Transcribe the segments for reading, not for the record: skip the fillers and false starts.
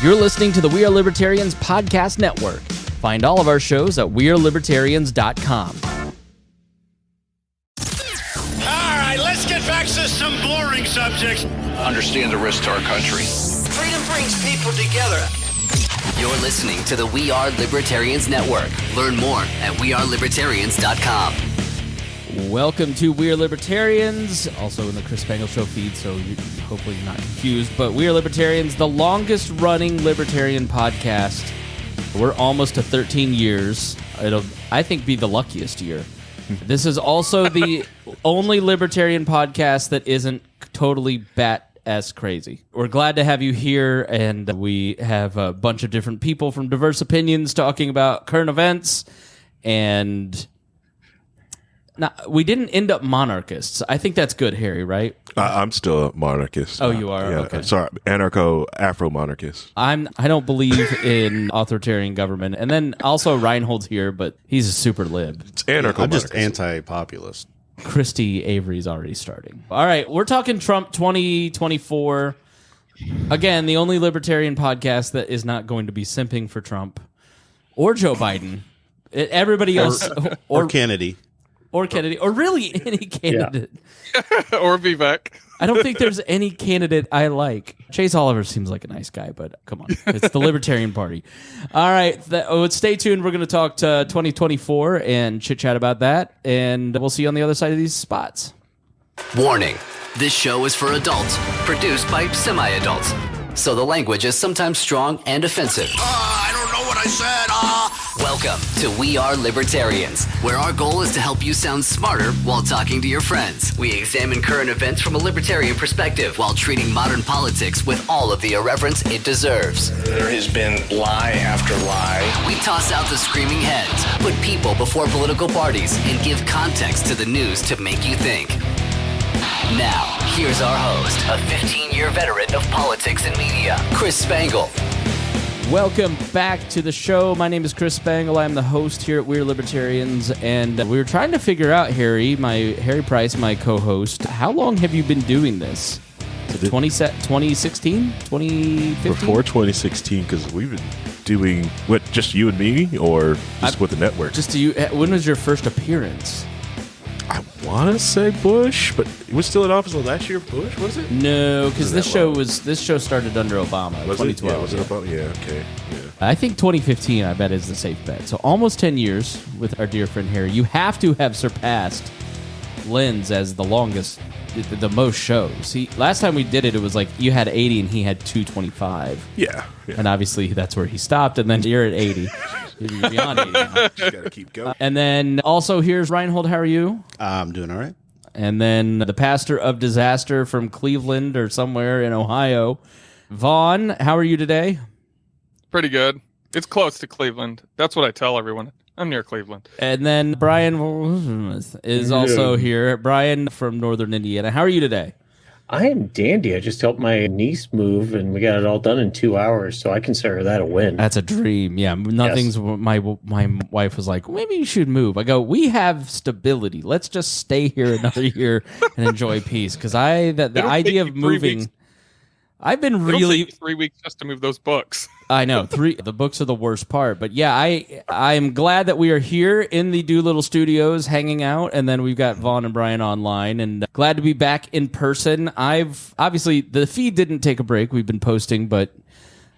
You're listening to the We Are Libertarians podcast network. Find all of our shows at wearelibertarians.com. All right, let's get back to some boring subjects. Understand the risk to our country. Freedom brings people together. You're listening to the We Are Libertarians Network. Learn more at wearelibertarians.com. Welcome to We Are Libertarians, also in the Chris Spangle Show feed, so hopefully you're not confused. But We Are Libertarians, the longest-running libertarian podcast. We're almost to 13 years. It'll, I think, be the luckiest year. This is also the only libertarian podcast that isn't totally bat-ass crazy. We're glad to have you here, and we have a bunch of different people from diverse opinions talking about current events, and we didn't end up monarchists. I think that's good, Harry, right? I'm still a monarchist. Oh, you are? Yeah, okay. Sorry, anarcho-Afro-monarchist. I don't believe in authoritarian government. And then also Reinhold's here, but he's a super lib. It's anarcho-monarchist. I'm just anti-populist. Christy Avery's already starting. All right, we're talking Trump 2024. Again, the only libertarian podcast that is not going to be simping for Trump or Joe Biden. Everybody else. Or Kennedy. Or Kennedy. Or really any candidate. Yeah. Or Vivek. I don't think there's any candidate I like. Chase Oliver seems like a nice guy, but come on. It's the Libertarian Party. All right. Stay tuned. We're going to talk to 2024 and chit-chat about that, and we'll see you on the other side of these spots. Warning, this show is for adults, produced by semi-adults. So the language is sometimes strong and offensive. I don't know what I said. Welcome to We Are Libertarians, where our goal is to help you sound smarter while talking to your friends. We examine current events from a libertarian perspective while treating modern politics with all of the irreverence it deserves. There has been lie after lie. We toss out the screaming heads, put people before political parties, and give context to the news to make you think. Now, here's our host, a 15-year veteran of politics and media, Chris Spangle. Welcome back to the show. My name is Chris Spangle. I'm the host here at We're Libertarians, and we were trying to figure out, Harry Price, my co-host, how long have you been doing this? 2016? 2015? Before 2016, because we've been doing, just you and me, or just with the network? Just you. When was your first appearance? I want to say Bush, but he was still in office last year. Bush, was it? No, because this show started under Obama. Was 2012. it? Yeah, was it Obama? Yeah, okay. Yeah. I think 2015, I bet, is the safe bet. So almost 10 years with our dear friend Harry. You have to have surpassed Lynn's as the most shows. Last time we did it, it was like you had 80 and he had 225. Yeah. And obviously that's where he stopped, and then you're at 80. You're beyond 80 now. Just got to keep going. And then also here's Reinhold. How are you? I'm doing all right. And then the pastor of disaster from Cleveland or somewhere in Ohio, Vaughn. How are you today? Pretty good. It's close to Cleveland. That's what I tell everyone. I'm near Cleveland. And then Brian is also here. Brian from Northern Indiana. How are you today? I am dandy. I just helped my niece move, and we got it all done in 2 hours, so I consider that a win. That's a dream. Yeah, nothing's. Yes. My wife was like, maybe you should move. I go, we have stability. Let's just stay here another year and enjoy peace. Because the idea of moving, I've been really It'll take 3 weeks just to move those books. I know. The books are the worst part. But yeah, I'm glad that we are here in the Doolittle Studios hanging out, and then we've got Vaughn and Brian online, and glad to be back in person. Obviously, the feed didn't take a break. We've been posting, but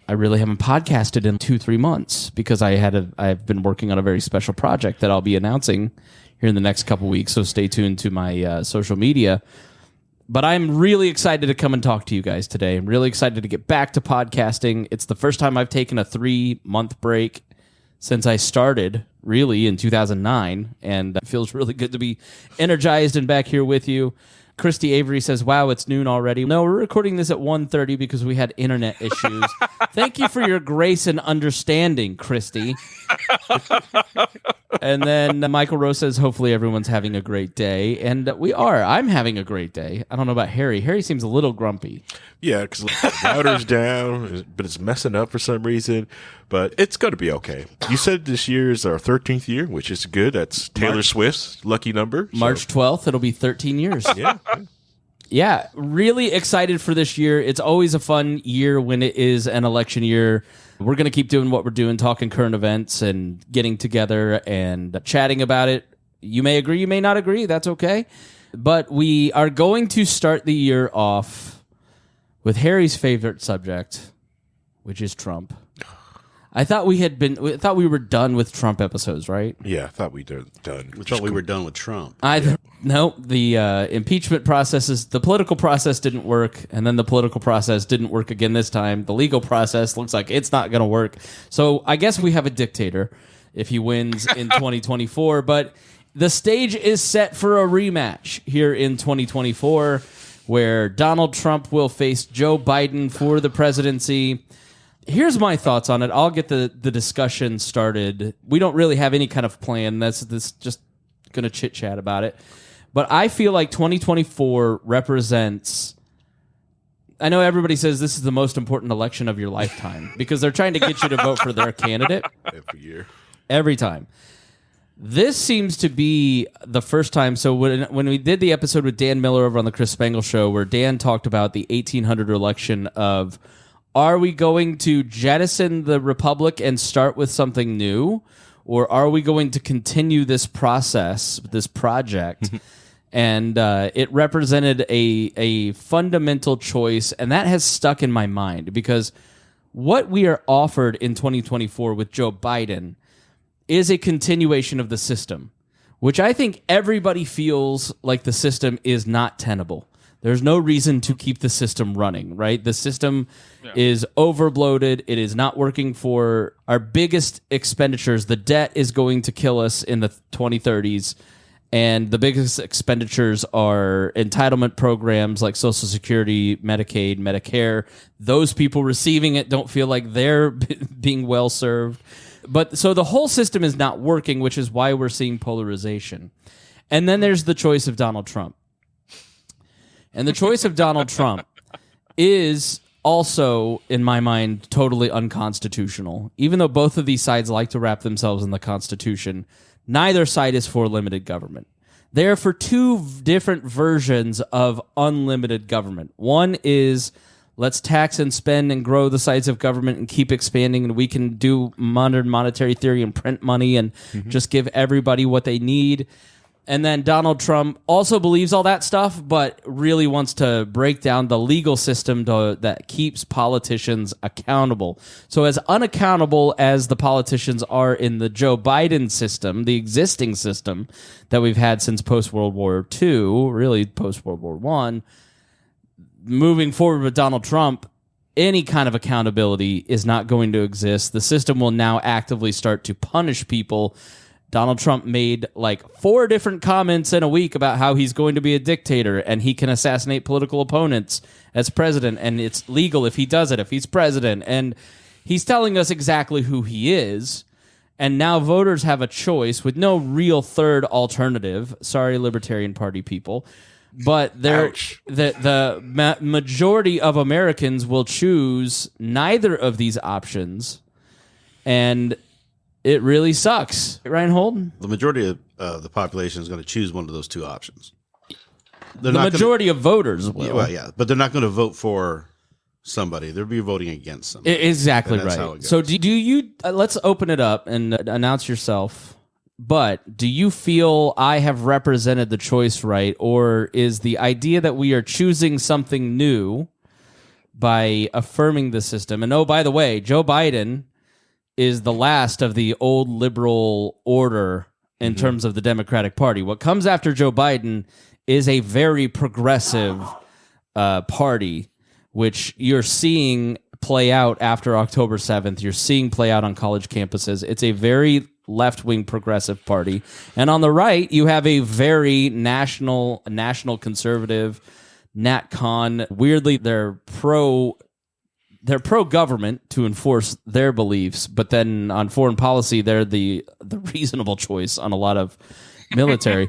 I really haven't podcasted in 2-3 months because I've been working on a very special project that I'll be announcing here in the next couple weeks, so stay tuned to my social media. But I'm really excited to come and talk to you guys today. I'm really excited to get back to podcasting. It's the first time I've taken a 3-month break since I started, really, in 2009. And it feels really good to be energized and back here with you. Christy Avery says, wow, it's noon already. No, we're recording this at 1:30 because we had internet issues. Thank you for your grace and understanding, Christy. And then Michael Rose says, hopefully everyone's having a great day. And we are. I'm having a great day. I don't know about Harry. Harry seems a little grumpy. Yeah, because the router's down, but it's messing up for some reason. But it's going to be okay. You said this year is our 13th year, which is good. That's Taylor Swift's lucky number. March 12th, it'll be 13 years. Yeah. Yeah, really excited for this year. It's always a fun year when it is an election year. We're going to keep doing what we're doing, talking current events and getting together and chatting about it. You may agree, you may not agree. That's okay. But we are going to start the year off with Harry's favorite subject, which is Trump. I thought we were done with Trump episodes, right? Yeah, I thought we were done. We thought we were done with Trump. No, the impeachment the political process didn't work, and then the political process didn't work again this time. The legal process looks like it's not going to work. So I guess we have a dictator if he wins in 2024, but the stage is set for a rematch here in 2024 where Donald Trump will face Joe Biden for the presidency. Here's my thoughts on it. I'll get the discussion started. We don't really have any kind of plan. That's just going to chit-chat about it. But I feel like 2024 represents... I know everybody says this is the most important election of your lifetime because they're trying to get you to vote for their candidate. Every year. Every time. This seems to be the first time. So when we did the episode with Dan Miller over on the Chris Spangle Show where Dan talked about the 1800 election of... Are we going to jettison the republic and start with something new? Or are we going to continue this process, this project? And it represented a fundamental choice, and that has stuck in my mind because what we are offered in 2024 with Joe Biden is a continuation of the system, which I think everybody feels like the system is not tenable. There's no reason to keep the system running, right? The system is overbloated. It is not working for our biggest expenditures. The debt is going to kill us in the 2030s. And the biggest expenditures are entitlement programs like Social Security, Medicaid, Medicare. Those people receiving it don't feel like they're being well served. But so the whole system is not working, which is why we're seeing polarization. And then there's the choice of Donald Trump. And the choice of Donald Trump is also, in my mind, totally unconstitutional. Even though both of these sides like to wrap themselves in the Constitution, neither side is for limited government. They are for two different versions of unlimited government. One is let's tax and spend and grow the size of government and keep expanding, and we can do modern monetary theory and print money and just give everybody what they need. And then Donald Trump also believes all that stuff, but really wants to break down the legal system that keeps politicians accountable. So as unaccountable as the politicians are in the Joe Biden system, the existing system that we've had since post-World War II, really post-World War I, moving forward with Donald Trump, any kind of accountability is not going to exist. The system will now actively start to punish people. Donald Trump made like 4 different comments in a week about how he's going to be a dictator and he can assassinate political opponents as president, and it's legal if he does it, if he's president. And he's telling us exactly who he is. And now voters have a choice with no real third alternative. Sorry, Libertarian Party people. But the majority of Americans will choose neither of these options. And it really sucks. Reinhold? The majority of the population is going to choose one of those two options. The majority of voters will. Well, yeah, but they're not going to vote for somebody. They'll be voting against somebody. Exactly right. So do you, let's open it up and announce yourself. But do you feel I have represented the choice right? Or is the idea that we are choosing something new by affirming the system? And oh, by the way, Joe Biden is the last of the old liberal order in terms of the Democratic Party. What comes after Joe Biden is a very progressive party, which you're seeing play out after October 7th. You're seeing play out on college campuses. It's a very left-wing progressive party. And on the right, you have a very national conservative, NatCon. Weirdly, they're pro-government to enforce their beliefs, but then on foreign policy, they're the reasonable choice on a lot of military.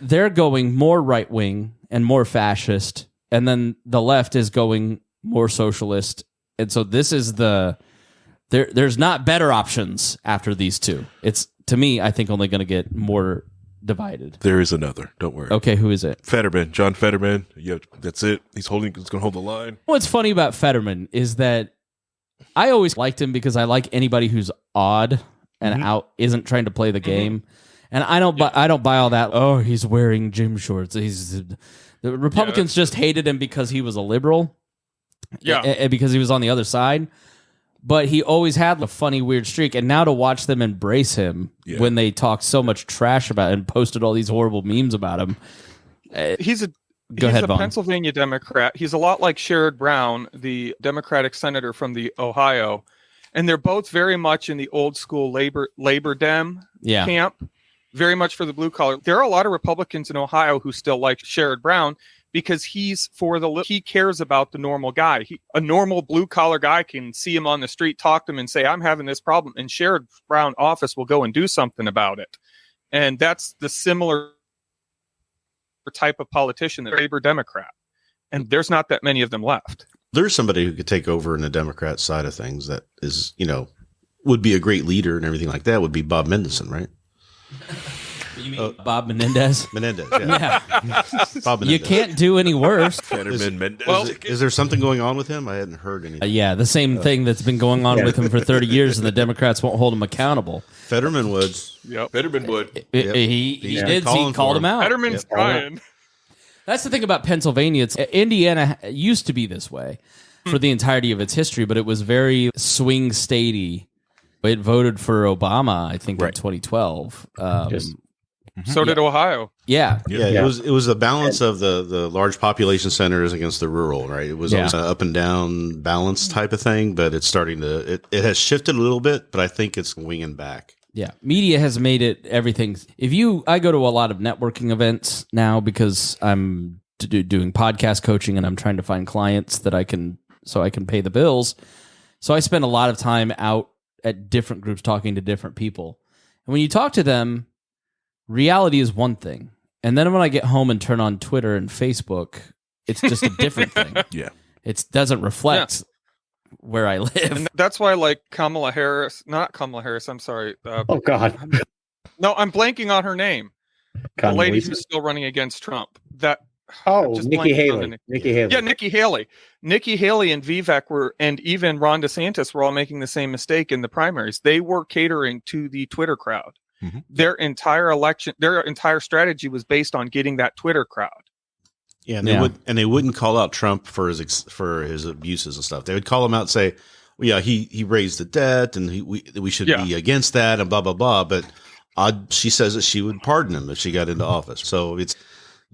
They're going more right-wing and more fascist, and then the left is going more socialist. And so this is there's not better options after these two. It's, to me, I think only going to get more divided. There is another. Don't worry. Okay, who is it? Fetterman, John Fetterman. Yeah, that's it. He's going to hold the line. What's funny about Fetterman is that I always liked him because I like anybody who's odd and out isn't trying to play the game. And I don't buy all that. Oh, he's wearing gym shorts. The Republicans just hated him because he was a liberal. Yeah. And because he was on the other side. But he always had a funny, weird streak. And now to watch them embrace him when they talk so much trash about it and posted all these horrible memes about him. He's a Vaughn. Pennsylvania Democrat. He's a lot like Sherrod Brown, the Democratic senator from the Ohio. And they're both very much in the old school labor Dem camp, very much for the blue collar. There are a lot of Republicans in Ohio who still like Sherrod Brown because he cares about the normal guy. A normal blue collar guy can see him on the street, talk to him and say, I'm having this problem. And Sherrod Brown office will go and do something about it. And that's the similar type of politician, the labor Democrat. And there's not that many of them left. There's somebody who could take over in the Democrat side of things that is, would be a great leader and everything like that would be Bob Mendelson, right? You mean Bob Menendez? Menendez, yeah. Bob Menendez. You can't do any worse. Fetterman, Mendez. Well, is there something going on with him? I hadn't heard anything. Yeah, the same thing that's been going on with him for 30 years, and the Democrats won't hold him accountable. Fetterman would. Yep. Fetterman would. He did. He called him out. Fetterman's trying. That's the thing about Pennsylvania. Indiana used to be this way for the entirety of its history, but it was very swing statey. It voted for Obama, I think, in 2012. So did Ohio. Yeah. It was a balance of the large population centers against the rural, right? It was always an up and down balance type of thing, but it's starting to it has shifted a little bit, but I think it's winging back. Yeah. Media has made it everything. I go to a lot of networking events now because I'm doing podcast coaching and I'm trying to find clients that I can pay the bills. So I spend a lot of time out at different groups talking to different people. And when you talk to them, reality is one thing. And then when I get home and turn on Twitter and Facebook, it's just a different thing. Yeah. It doesn't reflect where I live. And that's why, like, not Kamala Harris, I'm sorry. Oh, God. No, I'm blanking on her name. The lady who's still running against Trump. Nikki Haley. Yeah, Nikki Haley. Nikki Haley and Vivek and even Ron DeSantis were all making the same mistake in the primaries. They were catering to the Twitter crowd. Mm-hmm. Their entire strategy was based on getting that Twitter crowd. Yeah, and they wouldn't call out Trump for his abuses and stuff. They would call him out and say, well, yeah, he raised the debt and we should be against that and blah, blah, blah. But she says that she would pardon him if she got into office. So it's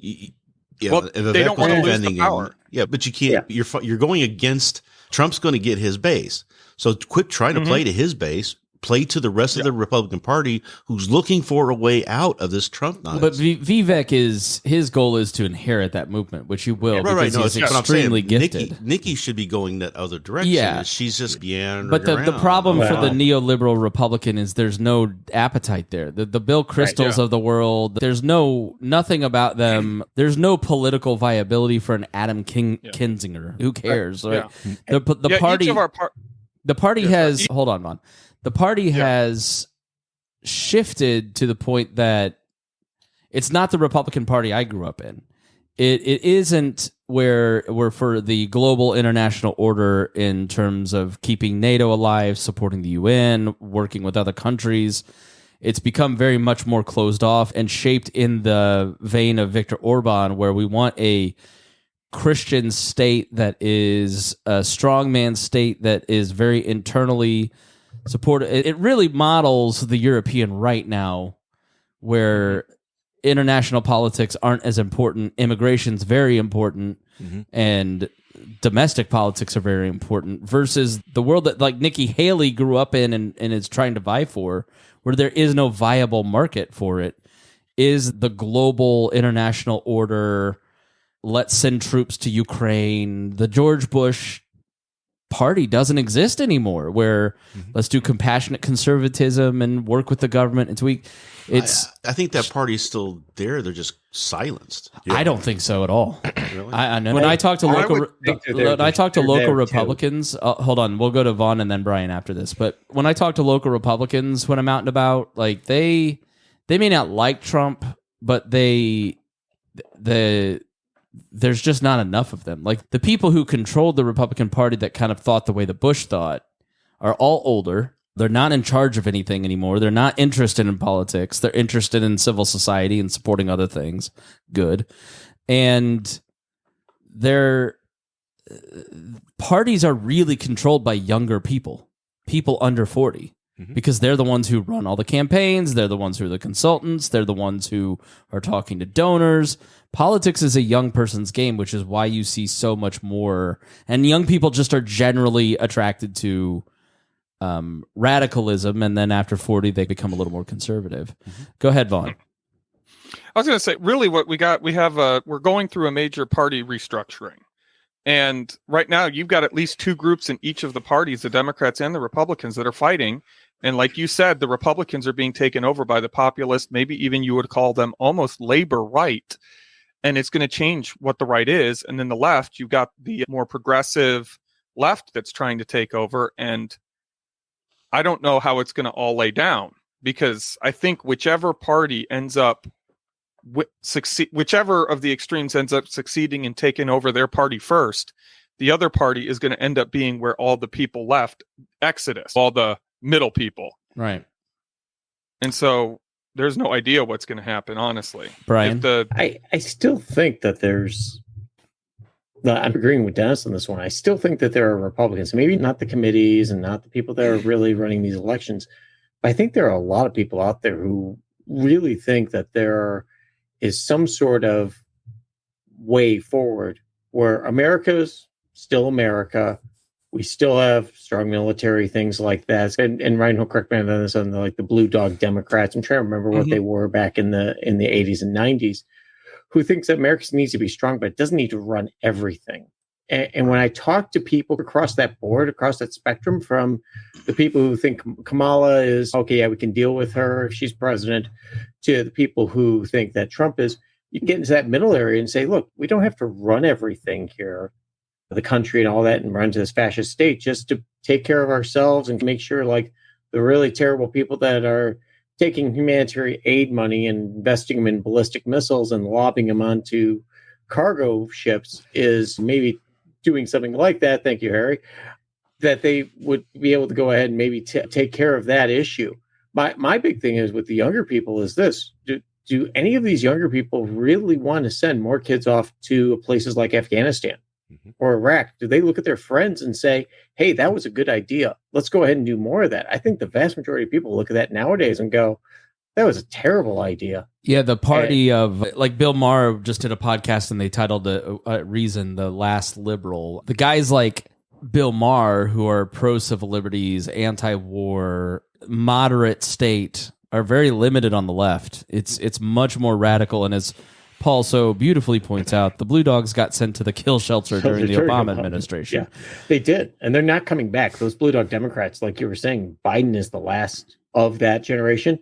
they don't want to lose the power. But you can't. Yeah. You're going against Trump's going to get his base. So quit trying to play to his base. Play to the rest of the Republican Party who's looking for a way out of this Trump nonsense. But Vivek his goal is to inherit that movement, which he will because he's extremely gifted. Nikki should be going that other direction. Yeah. She's just But the problem for the neoliberal Republican is there's no appetite there. The Bill Kristols of the world, there's nothing about them. There's no political viability for an Adam Kinzinger. Who cares? Right? Yeah. The party. The party has. Hold on, Vaughn. The party has shifted to the point that it's not the Republican Party I grew up in. It isn't where we're for the global international order in terms of keeping NATO alive, supporting the UN, working with other countries. It's become very much more closed off and shaped in the vein of Viktor Orban, where we want a Christian state that is a strongman state that is very internally support. It really models the European right now, where international politics aren't as important. Immigration's very important, and domestic politics are very important. Versus the world that like Nikki Haley grew up in and is trying to vie for, where there is no viable market for it, is the global international order. Let's send troops to Ukraine. The George Bush party doesn't exist anymore, where let's do compassionate conservatism and work with the government. It's weak. I think that party is still there. They're just silenced. Yeah. I don't think so at all. Really? I know. When I talk to local Republicans, hold on, we'll go to Vaughn and then Brian after this. But when I talk to local Republicans, when I'm out and about, like they may not like Trump, but there's just not enough of them. Like the people who controlled the Republican Party that kind of thought the way that Bush thought are all older. They're not in charge of anything anymore. They're not interested in politics. They're interested in civil society and supporting other things. Good. And their parties are really controlled by younger people under 40, because they're the ones who run all the campaigns. They're the ones who are the consultants. They're the ones who are talking to donors. Politics is a young person's game, which is why you see so much more. And young people just are generally attracted to radicalism, and then after 40 they become a little more conservative. Go ahead, Vaughn. I was going to say, really what we're going through a major party restructuring. And right now you've got at least two groups in each of the parties, the Democrats and the Republicans, that are fighting. And like you said, the Republicans are being taken over by the populist, maybe even you would call them almost labor right. And it's going to change what the right is. And then the left, you've got the more progressive left that's trying to take over. And I don't know how it's going to all lay down, because I think whichever party ends up whichever of the extremes ends up succeeding in taking over their party first, the other party is going to end up being where all the people left, exodus, all the middle people. Right. And so there's no idea what's going to happen, honestly. Brian? I still think that I'm agreeing with Dennis on this one. I still think that there are Republicans, maybe not the committees and not the people that are really running these elections, but I think there are a lot of people out there who really think that there is some sort of way forward where America's still America. We still have strong military, things like that. And Ryan will correct me on this, on like the Blue Dog Democrats. I'm trying to remember what they were back in the 80s and 90s, who thinks that America needs to be strong, but it doesn't need to run everything. And when I talk to people across that board, across that spectrum, from the people who think Kamala is, okay, yeah, we can deal with her if she's president, to the people who think that Trump is, you get into that middle area and say, look, we don't have to run everything here, the country and all that, and run to this fascist state, just to take care of ourselves and make sure, like, the really terrible people that are taking humanitarian aid money and investing them in ballistic missiles and lobbing them onto cargo ships is maybe doing something like that. Thank you, Harry. That they would be able to go ahead and maybe take care of that issue. My big thing is with the younger people is this. Do any of these younger people really want to send more kids off to places like Afghanistan or Iraq? Do they look at their friends and say, hey, that was a good idea, let's go ahead and do more of that? I think the vast majority of people look at that nowadays and go, that was a terrible idea. Yeah, the party of, like, Bill Maher just did a podcast and they titled the Reason the Last Liberal. The guys like Bill Maher, who are pro-civil liberties, anti-war, moderate state, are very limited on the left. It's much more radical, and as Paul so beautifully points out, the Blue Dogs got sent to the kill shelter during the Obama administration. Yeah, they did, and they're not coming back. Those Blue Dog Democrats, like you were saying, Biden is the last of that generation.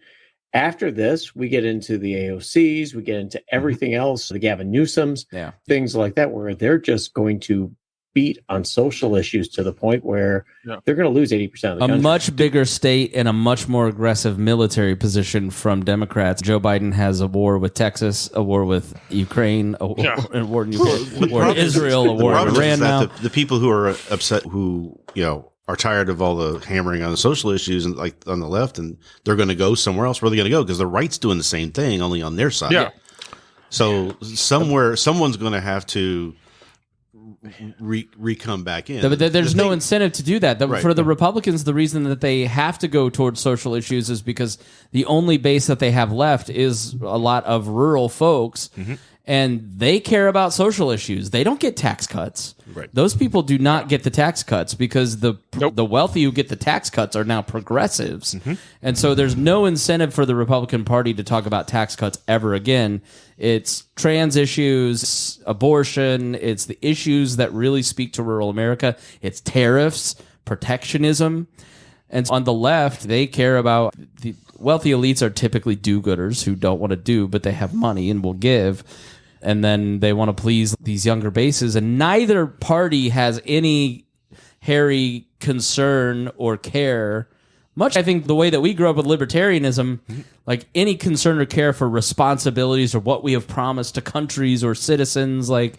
After this, we get into the AOCs, we get into everything else, the Gavin Newsoms, things like that, where they're just going to beat on social issues to the point where they're going to lose 80% of the country. A much bigger state and a much more aggressive military position from Democrats. Joe Biden has a war with Texas, a war with Ukraine, a war in Ukraine, a war in Israel, a war in Iran now. The people who are upset, who, are tired of all the hammering on the social issues and like on the left, and they're going to go somewhere else. Where are they going to go? Because the right's doing the same thing, only on their side. Yeah. So someone's going to have to come back in. But there's no incentive to do that. For the Republicans, the reason that they have to go towards social issues is because the only base that they have left is a lot of rural folks. And they care about social issues. They don't get tax cuts. Right. Those people do not get the tax cuts because the wealthy who get the tax cuts are now progressives. And so there's no incentive for the Republican Party to talk about tax cuts ever again. It's trans issues, it's abortion, it's the issues that really speak to rural America. It's tariffs, protectionism. And on the left, they care about the wealthy elites are typically do-gooders who don't want to do, but they have money and will give. And then they want to please these younger bases. And neither party has any hairy concern or care much, I think, the way that we grew up with libertarianism, like any concern or care for responsibilities or what we have promised to countries or citizens, like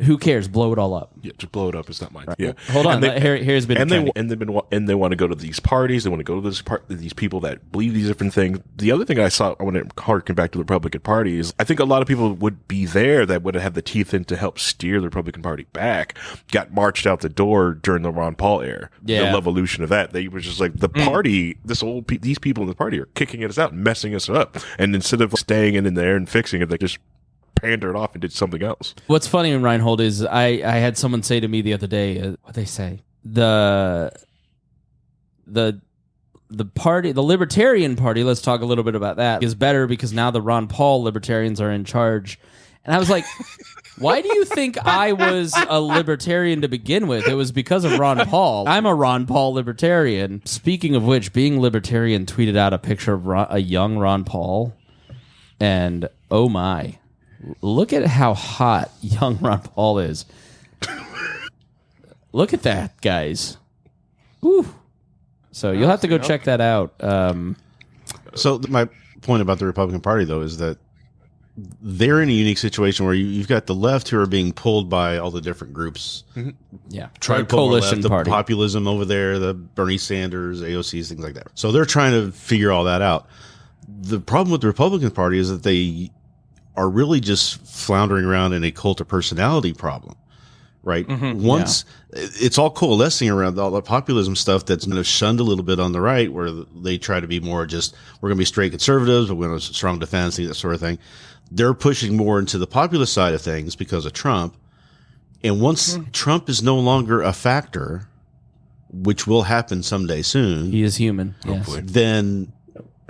who cares? Blow it all up. Yeah, just blow it up. It's not mine. Right. Yeah. Hold on. Here's been they want to go to these parties. They want to go to these people that believe these different things. The other thing I saw, I want to harken back to the Republican Party, is I think a lot of people would be there that would have the teeth in to help steer the Republican Party back. Got marched out the door during the Ron Paul era. Yeah. The evolution of that. They were just like the party. These people in the party are kicking us out and messing us up. And instead of staying in there and fixing it, they just pandered off and did something else. What's funny in Reinhold is I had someone say to me the other day, what they say, the party, the Libertarian Party, let's talk a little bit about that, is better because now the Ron Paul Libertarians are in charge. And I was like, why do you think I was a libertarian to begin with? It was because of Ron Paul. I'm a Ron Paul libertarian. Speaking of which, Being Libertarian tweeted out a picture of a young Ron Paul. And oh my, look at how hot young Ron Paul is. Look at that, guys. Woo. So you'll have to go check that out. So my point about the Republican Party, though, is that they're in a unique situation where you've got the left who are being pulled by all the different groups. Yeah. Trying to pull coalition left, the populism over there, the Bernie Sanders, AOCs, things like that. So they're trying to figure all that out. The problem with the Republican Party is that they are really just floundering around in a cult of personality problem. Right. Once it's all coalescing around all the populism stuff that's shunned a little bit on the right, where they try to be more just, we're going to be straight conservatives, but we're going to strong defense, that sort of thing. They're pushing more into the populist side of things because of Trump. And once Trump is no longer a factor, which will happen someday soon. He is human. Hopefully. Yes. Then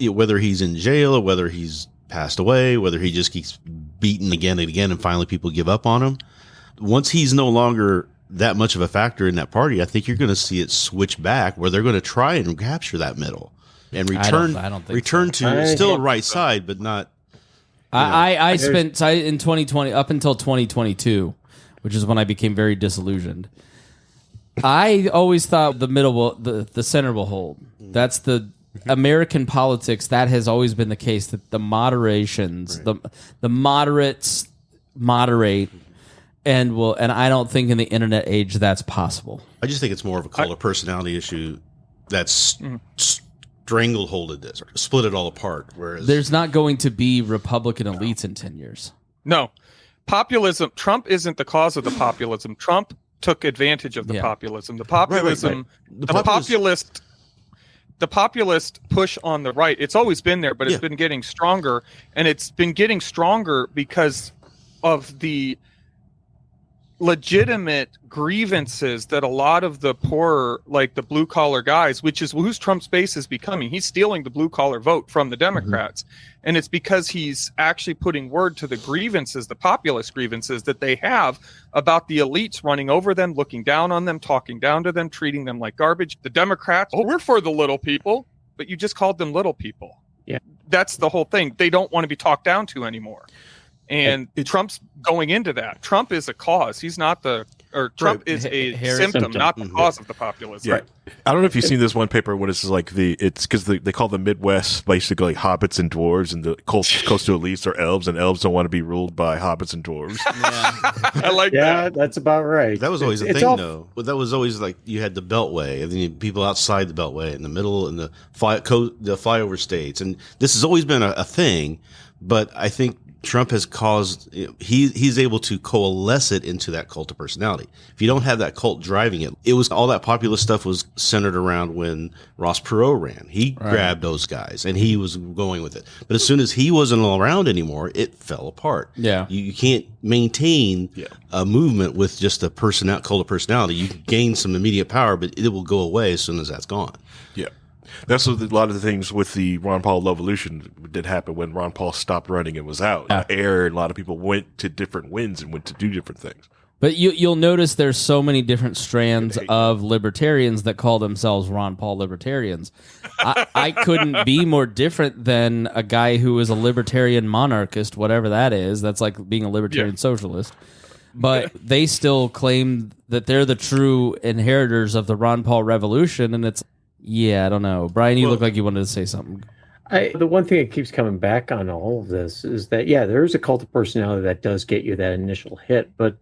whether he's in jail or whether he's passed away, whether he just keeps beaten again and again and finally people give up on him. Once he's no longer that much of a factor in that party, I think you're going to see it switch back where they're going to try and capture that middle and return to still a right side, but not. I spent in 2020 up until 2022, which is when I became very disillusioned. I always thought the middle, the center will hold. That's the American politics. That has always been the case. That the moderations, the moderates moderate. And I don't think in the internet age that's possible. I just think it's more of a cult of personality issue that's strangleholded this, or split it all apart. Whereas there's not going to be Republican elites in 10 years. No. Populism, Trump isn't the cause of the populism. Trump took advantage of the populism. The populism, the populist push on the right, it's always been there, but it's been getting stronger. And it's been getting stronger because of the legitimate grievances that a lot of the poorer, like the blue collar guys, which is whose Trump's base is becoming. He's stealing the blue collar vote from the Democrats. And it's because he's actually putting word to the grievances, the populist grievances that they have about the elites running over them, looking down on them, talking down to them, treating them like garbage. The Democrats, we're for the little people, but you just called them little people. Yeah. That's the whole thing. They don't want to be talked down to anymore. And Trump's going into that. Trump is a cause. He's not Trump is a symptom, not the cause of the populism. Yeah. I don't know if you've seen this one paper when it's like it's because they call the Midwest basically hobbits and dwarves, and the coastal elites are elves, and elves don't want to be ruled by hobbits and dwarves. I like that. Yeah, that's about right. That was always a thing, though. But that was always like you had the Beltway, and then you had people outside the Beltway, in the middle, and the flyover states, and this has always been a thing. But I think Trump has caused, he's able to coalesce it into that cult of personality. If you don't have that cult driving it, it was all that populist stuff was centered around when Ross Perot ran. He grabbed those guys and he was going with it. But as soon as he wasn't around anymore, it fell apart. Yeah. You can't maintain a movement with just a cult of personality. You can gain some immediate power, but it will go away as soon as that's gone. Yeah. That's what a lot of the things with the Ron Paul revolution did happen when Ron Paul stopped running and was out. Air, and a lot of people went to different winds and went to do different things. But you'll notice there's so many different strands of libertarians that call themselves Ron Paul libertarians. I couldn't be more different than a guy who is a libertarian monarchist, whatever that is. That's like being a libertarian socialist. But they still claim that they're the true inheritors of the Ron Paul revolution, and it's Yeah, I don't know. Brian, you look like you wanted to say something. The one thing that keeps coming back on all of this is that, yeah, there is a cult of personality that does get you that initial hit. But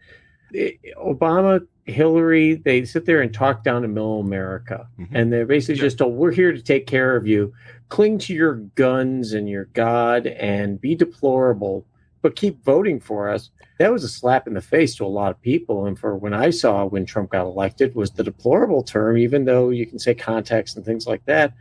Obama, Hillary, they sit there and talk down to middle America. Mm-hmm. And they're basically just told, we're here to take care of you. Cling to your guns and your God and be deplorable, but keep voting for us. That was a slap in the face to a lot of people. And for when I saw when Trump got elected was the deplorable term, even though you can say context and things like that.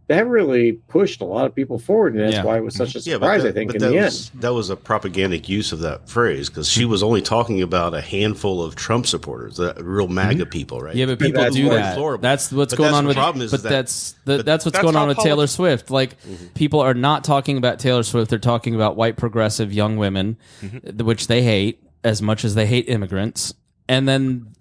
That really pushed a lot of people forward, and that's why it was such a surprise, I think, in the end. That was a propagandic use of that phrase, because she was only talking about a handful of Trump supporters, the real MAGA people, right? Yeah, but people do that. That's what's going on with. But that's what's going on with Taylor Swift. Like, people are not talking about Taylor Swift; they're talking about white progressive young women, which they hate as much as they hate immigrants, and then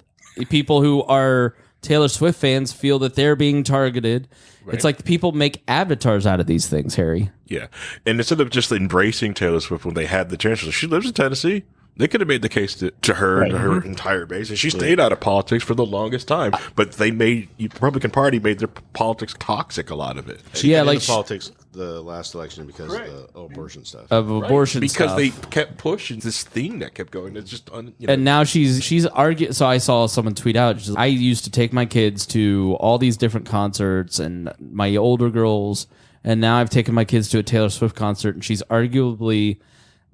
people who are Taylor Swift fans feel that they're being targeted. Right. It's like people make avatars out of these things, Harry. Yeah. And instead of just embracing Taylor Swift when they had the chance, she lives in Tennessee. They could have made the case to her and her entire base. And she stayed out of politics for the longest time. But the Republican Party made their politics toxic, a lot of it. Politics the last election because of the abortion stuff. Because they kept pushing this thing that kept going. It's just And now she's arguing. So I saw someone tweet out, I used to take my kids to all these different concerts and my older girls, and now I've taken my kids to a Taylor Swift concert, and she's arguably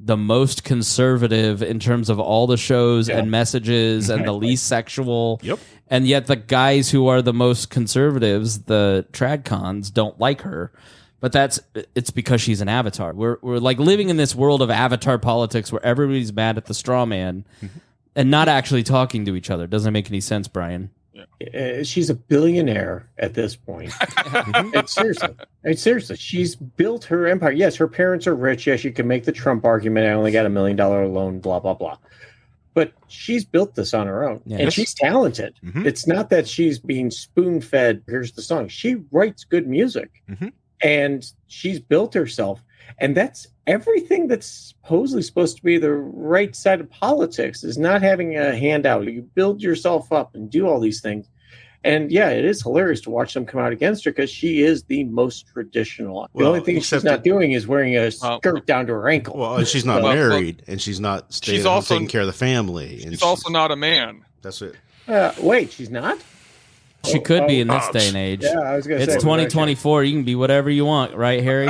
the most conservative in terms of all the shows and messages and the least sexual. Yep. And yet the guys who are the most conservatives, the trad cons, don't like her. But it's because she's an avatar. We're like living in this world of avatar politics where everybody's mad at the straw man and not actually talking to each other. Doesn't make any sense, Brian. She's a billionaire at this point. Seriously, she's built her empire. Yes, her parents are rich. Yes, you can make the Trump argument. I only got $1 million loan, blah, blah, blah. But she's built this on her own. Yes. And she's talented. Mm-hmm. It's not that she's being spoon-fed, here's the song. She writes good music. Mm-hmm. And she's built herself. And that's everything that's supposedly supposed to be the right side of politics, is not having a handout. You build yourself up and do all these things. And yeah, it is hilarious to watch them come out against her because she is the most traditional. The only thing she's not doing is wearing a skirt down to her ankle. Well, she's not married, and she's not staying also taking care of the family. And she's also not a man. That's it. Wait, she's not? She could be in this day and age. Yeah, I was going to say. It's 2024. You can be whatever you want, right, Harry?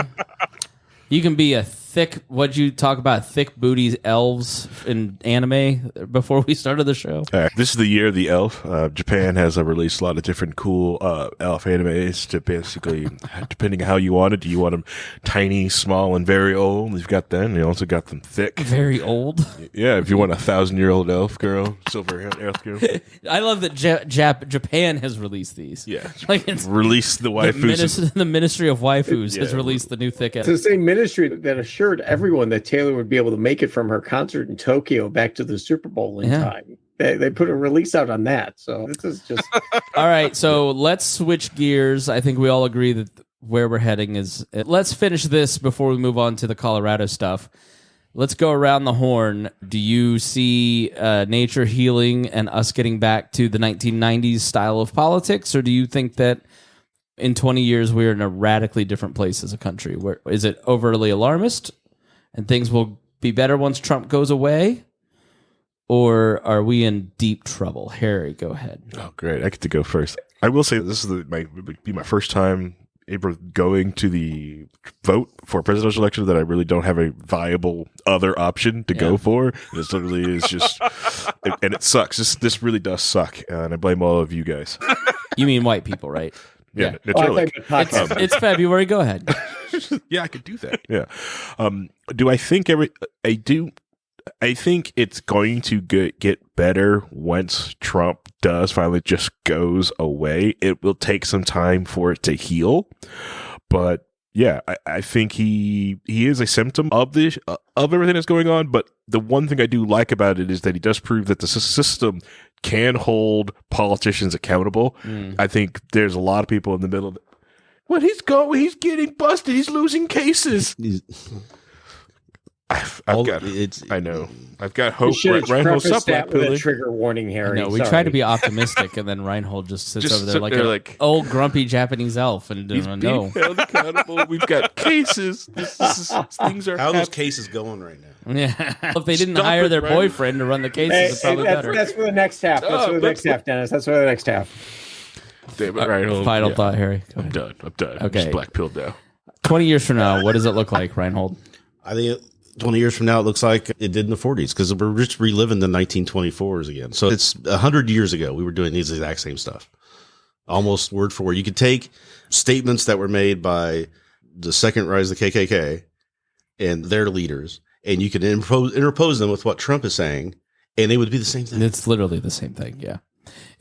You can be a thick, what'd you talk about, thick booties elves in anime before we started the show? This is the year of the elf. Japan has released a lot of different cool elf animes to basically, depending on how you want it. Do you want them tiny, small, and very old? You've got them. You also got them thick. Very old? Yeah, if you want 1,000-year-old elf girl, silver elf girl. I love that Japan has released these. Yeah. Like it's released the waifus. The Ministry of Waifus has released the new thick elf. It's the same ministry that assured everyone that Taylor would be able to make it from her concert in Tokyo back to the Super Bowl in time. They put a release out on that. So this is just... All right, so let's switch gears. I think we all agree that where we're heading is... Let's finish this before we move on to the Colorado stuff. Let's go around the horn. Do you see nature healing and us getting back to the 1990s style of politics, or do you think that in 20 years we're in a radically different place as a country? Where is it overly alarmist and things will be better once Trump goes away? Or are we in deep trouble? Harry, go ahead. Oh, great. I get to go first. I will say this is my first time ever going to the vote for a presidential election that I really don't have a viable other option to go for. This literally is just, and it sucks. This really does suck. And I blame all of you guys. You mean white people, right? Yeah. It's February. Go ahead. Yeah, I could do that. Yeah. Do I think I think it's going to get better once Trump does finally just goes away. It will take some time for it to heal, but yeah, I think he is a symptom of this of everything that's going on. But the one thing I do like about it is that he does prove that the system can hold politicians accountable. I think there's a lot of people in the middle. He's getting busted. He's losing cases. I know. I've got hope. Reinhold's up that with a trigger warning, Harry. No, we try to be optimistic, and then Reinhold just sits over there like an old grumpy Japanese elf, and he's being held accountable. We've got cases. Things are. How are those cases going right now? Yeah, if they didn't hire their boyfriend to run the cases, it's probably better. That's for the next half. That's for the next half, Dennis. That's for the next half. Damn it, Reinhold. Final thought, Harry. I'm done. Okay. I'm just black-pilled now. 20 years from now, what does it look like, Reinhold? I think 20 years from now, it looks like it did in the 40s because we're just reliving the 1924s again. So it's 100 years ago we were doing these exact same stuff, almost word for word. You could take statements that were made by the second rise of the KKK and their leaders, and you could interpose them with what Trump is saying, and they would be the same thing. It's literally the same thing, yeah.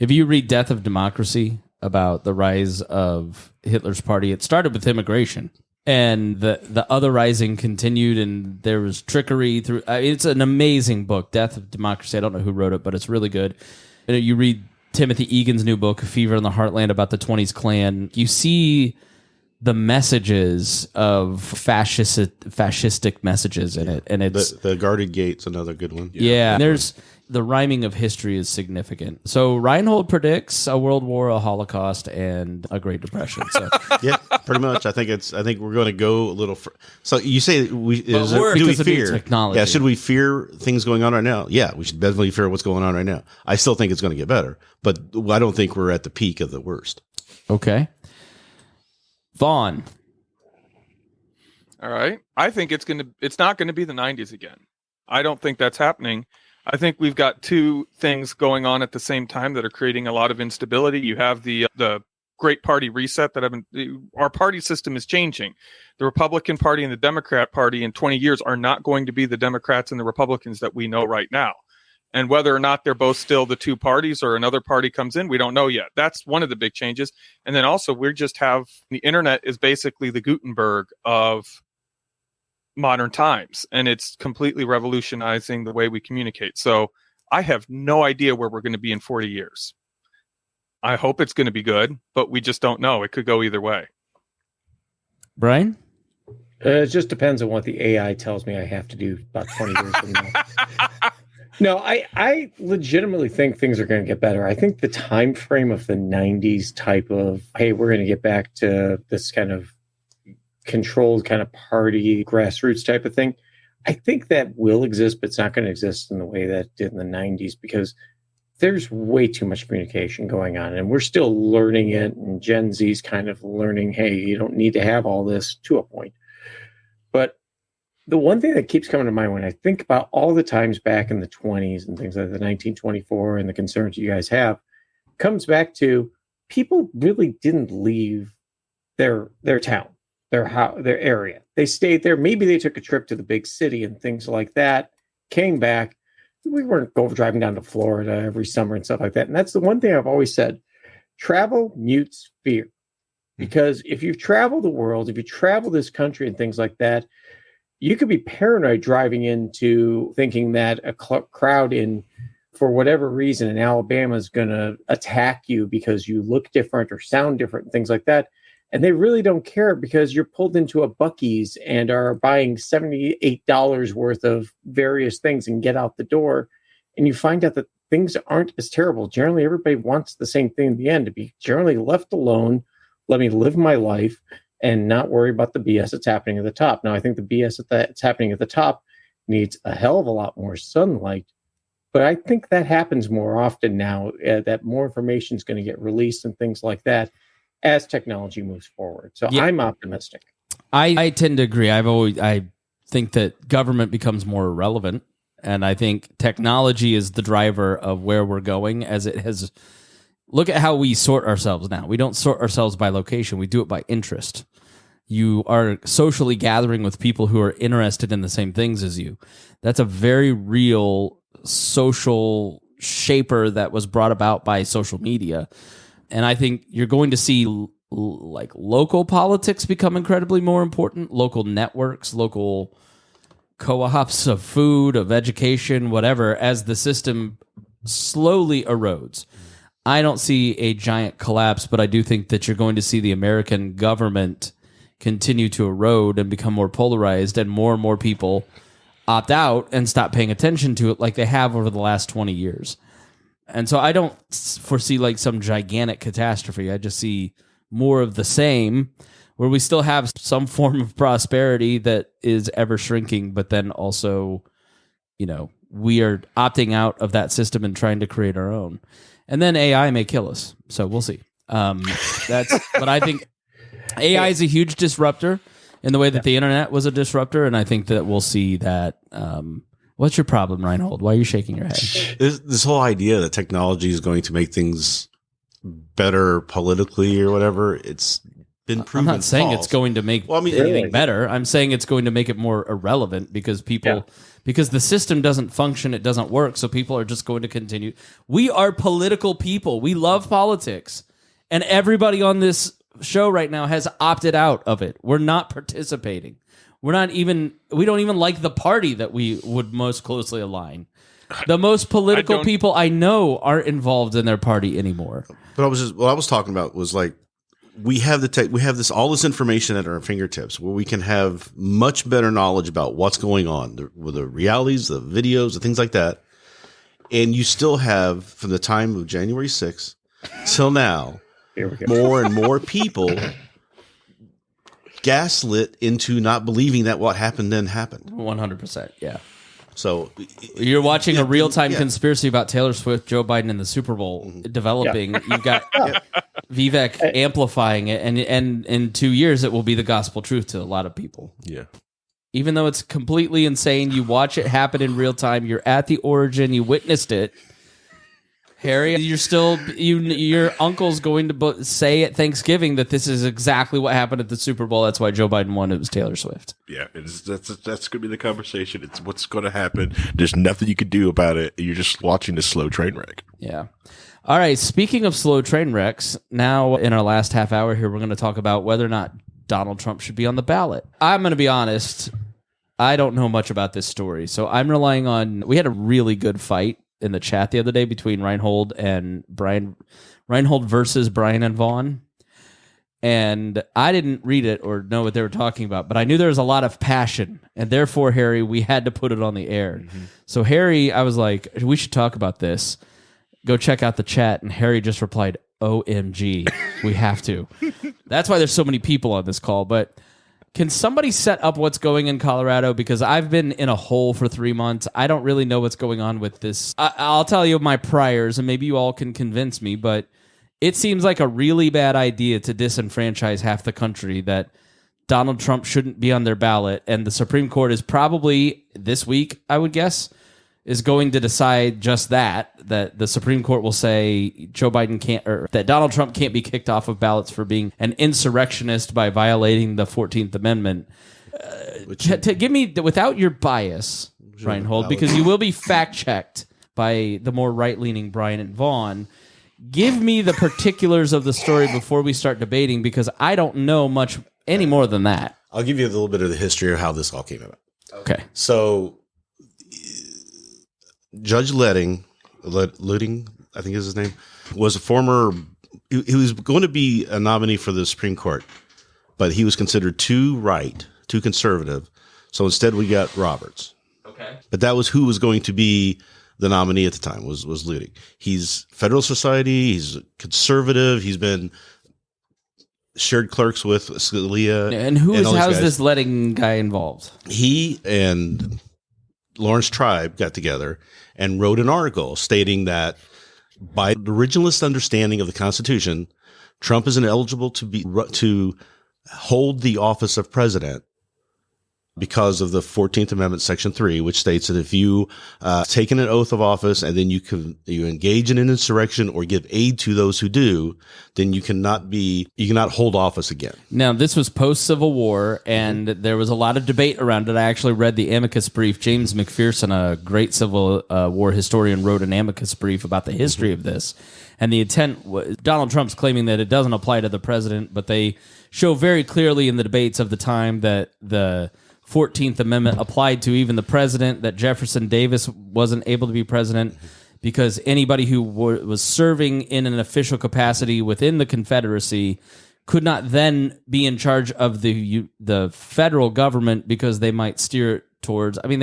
If you read Death of Democracy about the rise of Hitler's party, it started with immigration. And the other rising continued, and there was trickery through. It's an amazing book, Death of Democracy. I don't know who wrote it, but it's really good. You read Timothy Egan's new book, Fever in the Heartland, about the 20s Klan. You see the messages of fascistic messages in it, and it's the Guarded Gate's another good one. Yeah, there's the rhyming of history is significant. So Reinhold predicts a world war, a Holocaust, and a Great Depression. So yeah, pretty much. I think we're going to go a little. So you say do we fear technology? Yeah, should we fear things going on right now? Yeah, we should definitely fear what's going on right now. I still think it's going to get better, but I don't think we're at the peak of the worst. Okay, Vaughn. All right, I think it's not going to be the 90s again. I don't think that's happening. I think we've got two things going on at the same time that are creating a lot of instability. You have the Great Party reset our party system is changing. The Republican Party and the Democrat Party in 20 years are not going to be the Democrats and the Republicans that we know right now. And whether or not they're both still the two parties or another party comes in, we don't know yet. That's one of the big changes. And then also the internet is basically the Gutenberg of modern times, and it's completely revolutionizing the way we communicate. So I have no idea where we're going to be in 40 years. I hope it's going to be good, but we just don't know. It could go either way. Brian? It just depends on what the AI tells me I have to do about 20 years from now. No, I legitimately think things are going to get better. I think the time frame of the 90s type of, hey, we're going to get back to this kind of controlled kind of party grassroots type of thing, I think that will exist, but it's not going to exist in the way that it did in the 90s because there's way too much communication going on, and we're still learning it, and Gen Z's kind of learning, hey, you don't need to have all this to a point. But the one thing that keeps coming to mind when I think about all the times back in the 20s and things like the 1924 and the concerns you guys have comes back to people really didn't leave their town, their area. They stayed there. Maybe they took a trip to the big city and things like that, came back. We weren't driving down to Florida every summer and stuff like that. And that's the one thing I've always said. Travel mutes fear. Because if you travel the world, if you travel this country and things like that, you could be paranoid driving into thinking that a crowd for whatever reason in Alabama is going to attack you because you look different or sound different and things like that. And they really don't care because you're pulled into a Buc-ee's and are buying $78 worth of various things and get out the door. And you find out that things aren't as terrible. Generally, everybody wants the same thing in the end, to be generally left alone, let me live my life and not worry about the BS that's happening at the top. Now, I think the BS that's happening at the top needs a hell of a lot more sunlight. But I think that happens more often now, that more information is going to get released and things like that as technology moves forward. So yeah. I'm optimistic. I tend to agree. I think that government becomes more irrelevant, and I think technology is the driver of where we're going. As it has, look at how we sort ourselves now. We don't sort ourselves by location. We do it by interest. You are socially gathering with people who are interested in the same things as you. That's a very real social shaper that was brought about by social media. And I think you're going to see like local politics become incredibly more important, local networks, local co-ops of food, of education, whatever, as the system slowly erodes. I don't see a giant collapse, but I do think that you're going to see the American government continue to erode and become more polarized, and more people opt out and stop paying attention to it like they have over the last 20 years. And so I don't foresee like some gigantic catastrophe. I just see more of the same, where we still have some form of prosperity that is ever shrinking, but then also, we are opting out of that system and trying to create our own. And then AI may kill us. So we'll see. But I think AI is a huge disruptor in the way that the internet was a disruptor. And I think that we'll see that. What's your problem, Reinhold? Why are you shaking your head? This whole idea that technology is going to make things better politically or whatever, it's been proven. I'm not saying false. It's going to make anything better. I'm saying it's going to make it more irrelevant because because the system doesn't function, it doesn't work, so people are just going to continue. We are political people. We love politics. And everybody on this show right now has opted out of it. We're not participating. We don't even like the party that we would most closely align. The most political people I know aren't involved in their party anymore. But what I was talking about was like, we have all this information at our fingertips where we can have much better knowledge about what's going on, the realities, the videos, the things like that. And you still have, from the time of January 6th till now, more and more people gaslit into not believing that what happened then happened. 100%, yeah. So you're watching a real-time conspiracy about Taylor Swift, Joe Biden, and the Super Bowl developing. Yeah. You've got Vivek amplifying it, and in 2 years it will be the gospel truth to a lot of people. Yeah. Even though it's completely insane, you watch it happen in real time. You're at the origin. You witnessed it. Harry, your uncle's going to say at Thanksgiving that this is exactly what happened at the Super Bowl. That's why Joe Biden won. It was Taylor Swift. Yeah, that's going to be the conversation. It's what's going to happen. There's nothing you can do about it. You're just watching the slow train wreck. Yeah. All right. Speaking of slow train wrecks, now in our last half hour here, we're going to talk about whether or not Donald Trump should be on the ballot. I'm going to be honest. I don't know much about this story, so I'm relying on. We had a really good fight in the chat the other day between Reinhold and Brian, Reinhold versus Brian and Vaughn. And I didn't read it or know what they were talking about, but I knew there was a lot of passion. And therefore, Harry, we had to put it on the air. Mm-hmm. So Harry, I was like, we should talk about this. Go check out the chat. And Harry just replied, OMG, we have to. That's why there's so many people on this call. But can somebody set up what's going in Colorado? Because I've been in a hole for 3 months. I don't really know what's going on with this. I'll tell you my priors, and maybe you all can convince me, but it seems like a really bad idea to disenfranchise half the country, that Donald Trump shouldn't be on their ballot. And the Supreme Court is probably this week, I would guess, is going to decide just that the Supreme Court will say Joe Biden can't, or that Donald Trump can't be kicked off of ballots for being an insurrectionist by violating the 14th Amendment. Give me, without your bias, Reinhold, because you will be fact-checked by the more right-leaning Brian and Vaughn, give me the particulars of the story before we start debating, because I don't know much any more than that. I'll give you a little bit of the history of how this all came about. Okay. So Judge Luding, I think is his name, was a former, he was going to be a nominee for the Supreme Court, but he was considered too conservative. So instead we got Roberts. Okay. But that was who was going to be the nominee at the time, was Luding. He's Federalist Society, he's a conservative, he's been shared clerks with Scalia. And how's this Luding guy involved? He and Lawrence Tribe got together and wrote an article stating that by the originalist understanding of the Constitution, Trump is ineligible to hold the office of president because of the 14th Amendment, Section 3, which states that if you taken an oath of office and then you engage in an insurrection or give aid to those who do, then you cannot hold office again. Now, this was post-Civil War, and there was a lot of debate around it. I actually read the amicus brief. James McPherson, a great Civil War historian, wrote an amicus brief about the history of this. And the intent was, Donald Trump's claiming that it doesn't apply to the president, but they show very clearly in the debates of the time that the 14th Amendment applied to even the president, that Jefferson Davis wasn't able to be president because anybody who was serving in an official capacity within the Confederacy could not then be in charge of the federal government because they might steer it towards. I mean,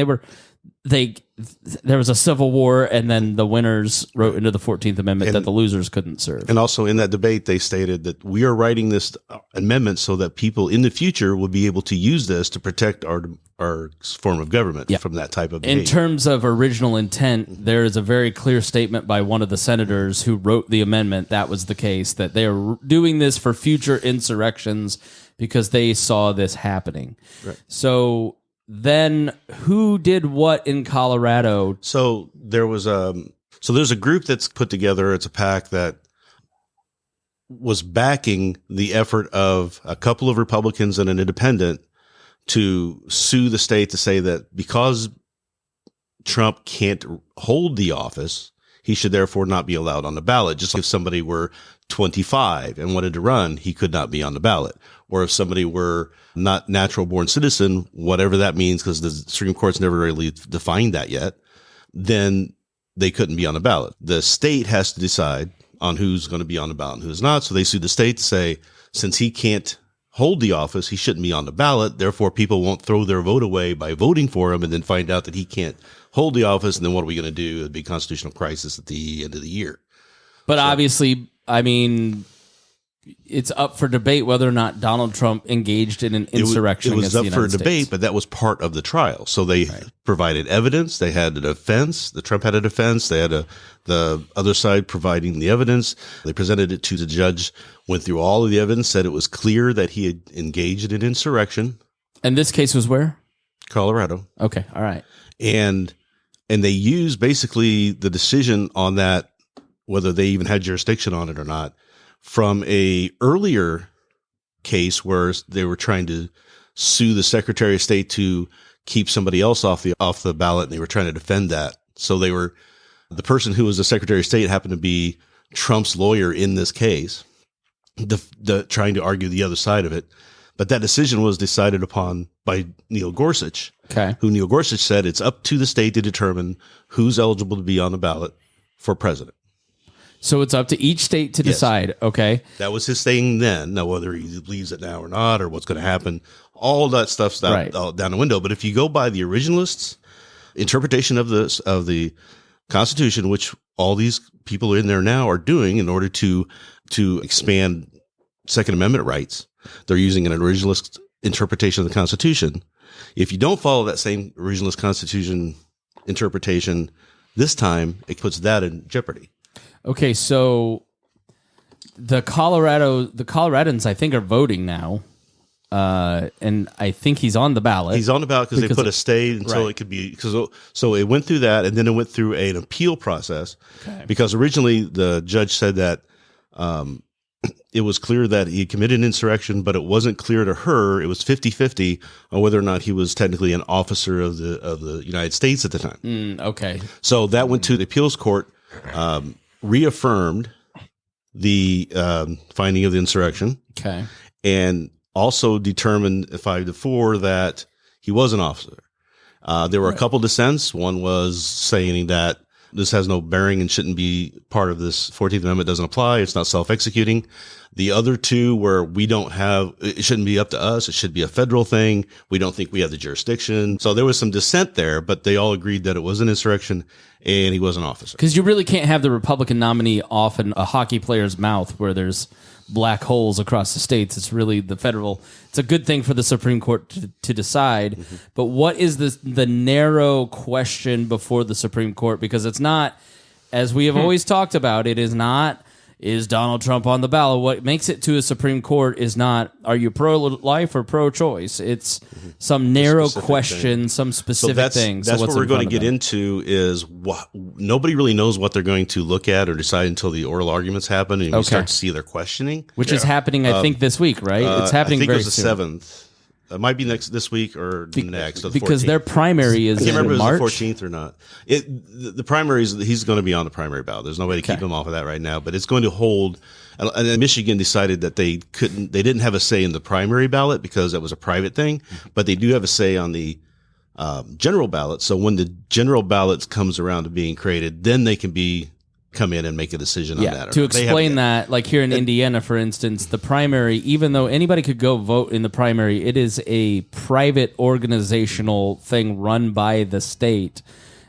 there was a civil war, and then the winners wrote into the 14th Amendment that the losers couldn't serve. And also in that debate, they stated that we are writing this amendment so that people in the future will be able to use this to protect our form of government from that type of behavior. In terms of original intent, there is a very clear statement by one of the senators who wrote the amendment. That was the case, that they are doing this for future insurrections because they saw this happening. Right. So then who did what in Colorado? So there's a group that's put together. It's a PAC that was backing the effort of a couple of Republicans and an independent to sue the state to say that because Trump can't hold the office, he should therefore not be allowed on the ballot. Just like if somebody were 25 and wanted to run, he could not be on the ballot. Or if somebody were not natural born citizen, whatever that means, because the Supreme Court's never really defined that yet, then they couldn't be on the ballot. The state has to decide on who's going to be on the ballot and who's not. So they sued the state to say, since he can't hold the office, he shouldn't be on the ballot. Therefore, people won't throw their vote away by voting for him and then find out that he can't hold the office. And then what are we going to do? It'd be a constitutional crisis at the end of the year. But obviously, I mean, it's up for debate whether or not Donald Trump engaged in an insurrection. It was up for debate, States. but that was part of the trial. So they provided evidence. They had a defense. The Trump had a defense. They had the other side providing the evidence. They presented it to the judge, went through all of the evidence, said it was clear that he had engaged in insurrection. And this case was where? Colorado. Okay. All right. And they used basically the decision on that, whether they even had jurisdiction on it or not, from a earlier case where they were trying to sue the Secretary of State to keep somebody else off the ballot, and they were trying to defend that. So the person who was the Secretary of State happened to be Trump's lawyer in this case, trying to argue the other side of it. But that decision was decided upon by Neil Gorsuch, who Neil Gorsuch said it's up to the state to determine who's eligible to be on the ballot for president. So it's up to each state to decide. Okay. That was his thing then. Now, whether he believes it now or not, or what's going to happen, all that stuff's down the window. But if you go by the originalists' interpretation of the Constitution, which all these people in there now are doing in order to expand Second Amendment rights, they're using an originalist interpretation of the Constitution. If you don't follow that same originalist Constitution interpretation this time, it puts that in jeopardy. Okay, so the Coloradans, I think, are voting now, and I think he's on the ballot. He's on the ballot because they put a stay until it could be. So it went through that, and then it went through an appeal process because originally the judge said that it was clear that he committed an insurrection, but it wasn't clear to her. It was 50-50 on whether or not he was technically an officer of the United States at the time. Okay, so that went to the appeals court. Reaffirmed the finding of the insurrection, and also determined 5-4 that he was an officer. There were a couple dissents. One was saying that this has no bearing and shouldn't be part of this 14th Amendment, doesn't apply. It's not self-executing. The other two were it shouldn't be up to us. It should be a federal thing. We don't think we have the jurisdiction. So there was some dissent there, but they all agreed that it was an insurrection and he was an officer. Because you really can't have the Republican nominee off in a hockey player's mouth where there's black holes across the states. It's really it's a good thing for the Supreme Court to decide. Mm-hmm. But what is the narrow question before the Supreme Court? Because it's not, as we have always talked about, it is not, is Donald Trump on the ballot? What makes it to a Supreme Court is not, are you pro-life or pro-choice? It's some narrow question, some specific thing. That's what we're going to get into is nobody really knows what they're going to look at or decide until the oral arguments happen and we start to see their questioning. Which is happening, I think, this week, right? It's happening very soon. I think it was the 7th. It might be this week or next. Or the because 14th. Their primary is I can't remember in March. If it's the 14th or not. The primary is he's going to be on the primary ballot. There's no way to keep him off of that right now. But it's going to hold. And then Michigan decided that they didn't have a say in the primary ballot because that was a private thing. But they do have a say on the general ballot. So when the general ballot comes around to being created, then they can be come in and make a decision on that. To explain that, like here in Indiana, for instance, the primary, even though anybody could go vote in the primary, it is a private organizational thing run by the state.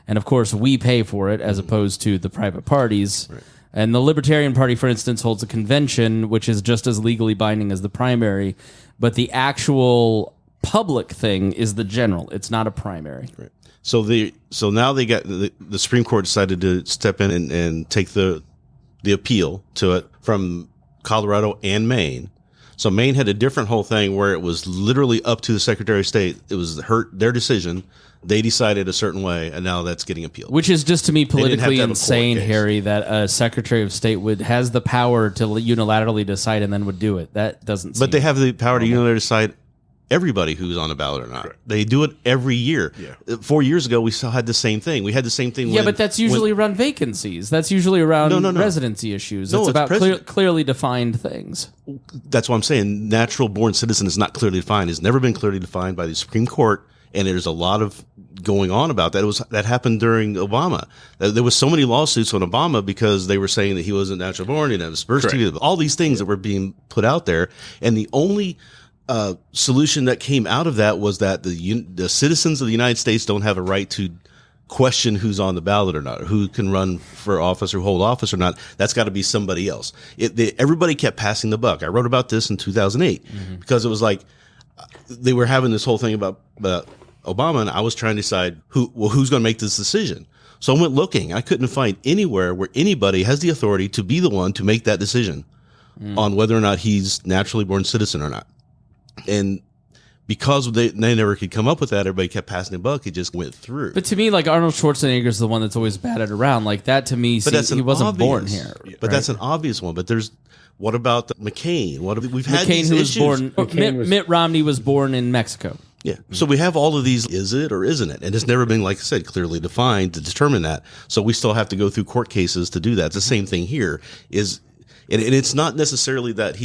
And of course, we pay for it as opposed to the private parties. Right. And the Libertarian Party, for instance, holds a convention, which is just as legally binding as the primary. But the actual public thing is the general. It's not a primary. Right. So now they got the Supreme Court decided to step in and take the appeal to it from Colorado and Maine. So Maine had a different whole thing where it was literally up to the Secretary of State. It was their decision. They decided a certain way, and now that's getting appealed. Which is just to me politically insane, Harry, that a Secretary of State has the power to unilaterally decide and then would do it. That doesn't seem. But they have the power to unilaterally decide everybody who's on the ballot or not. Correct. They do it every year. Yeah. 4 years ago, we still had the same thing. We had the same thing. Yeah, but that's usually around vacancies. That's usually around residency issues. It's about clearly defined things. That's what I'm saying. Natural born citizen is not clearly defined. It's never been clearly defined by the Supreme Court, and there's a lot of going on about that. That happened during Obama. There was so many lawsuits on Obama because they were saying that he wasn't natural born, he didn't have his birth certificate, all these things that were being put out there, and the only solution that came out of that was that the citizens of the United States don't have a right to question who's on the ballot or not, or who can run for office or hold office or not. That's got to be somebody else. Everybody kept passing the buck. I wrote about this in 2008 because it was like they were having this whole thing about Obama, and I was trying to decide who's going to make this decision. So I went looking. I couldn't find anywhere where anybody has the authority to be the one to make that decision on whether or not he's naturally born citizen or not. And because they never could come up with that, everybody kept passing the buck. It just went through. But to me, like Arnold Schwarzenegger is the one that's always batted around. Like that to me, he wasn't born here. But that's an obvious one. But what about McCain? We've had McCain, these issues. Mitt Romney was born in Mexico. Yeah. So we have all of these, is it or isn't it? And it's never been, like I said, clearly defined to determine that. So we still have to go through court cases to do that. It's the same thing here. And it's not necessarily that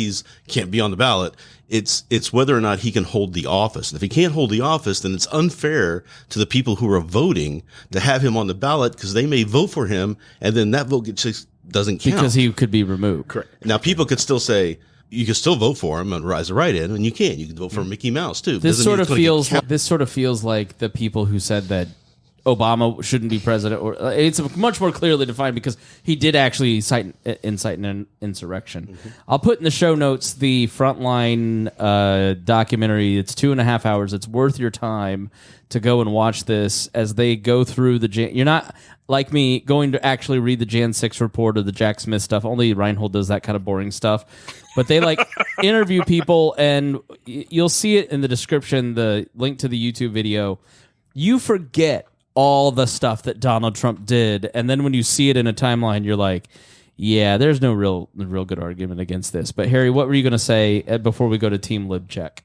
can't be on the ballot. It's whether or not he can hold the office. And if he can't hold the office, then it's unfair to the people who are voting to have him on the ballot because they may vote for him, and then that vote just doesn't count. Because he could be removed. Correct. Now, people could still say, you can still vote for him and rise a write-in, and you can. You can vote for Mickey Mouse, too. This sort of feels like the people who said that Obama shouldn't be president, or it's much more clearly defined because he did actually incite an insurrection. I'll put in the show notes the Frontline documentary. It's 2.5 hours. It's worth your time to go and watch this as they go through you're not like me going to actually read the Jan 6 report or the Jack Smith stuff. Only Reinhold does that kind of boring stuff. But they interview people, and you'll see it in the description, the link to the YouTube video. You forget all the stuff that Donald Trump did, and then when you see it in a timeline, you're like, yeah, there's no real good argument against this. But Harry, what were you going to say before we go to Team Lib Check?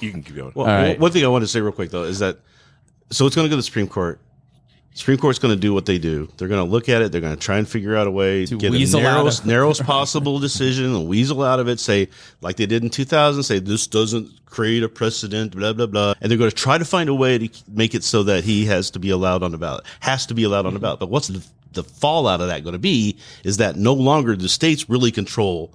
You can keep going. Well, right. One thing I want to say real quick, though, is that so it's going to go to the Supreme Court. Supreme Court's going to do what they do. They're going to look at it. They're going to try and figure out a way to get a narrowest possible decision and weasel out of it, say, like they did in 2000, say this doesn't create a precedent, blah, blah, blah. And they're going to try to find a way to make it so that he has to be allowed on the ballot. But what's the fallout of that going to be is that no longer do states really control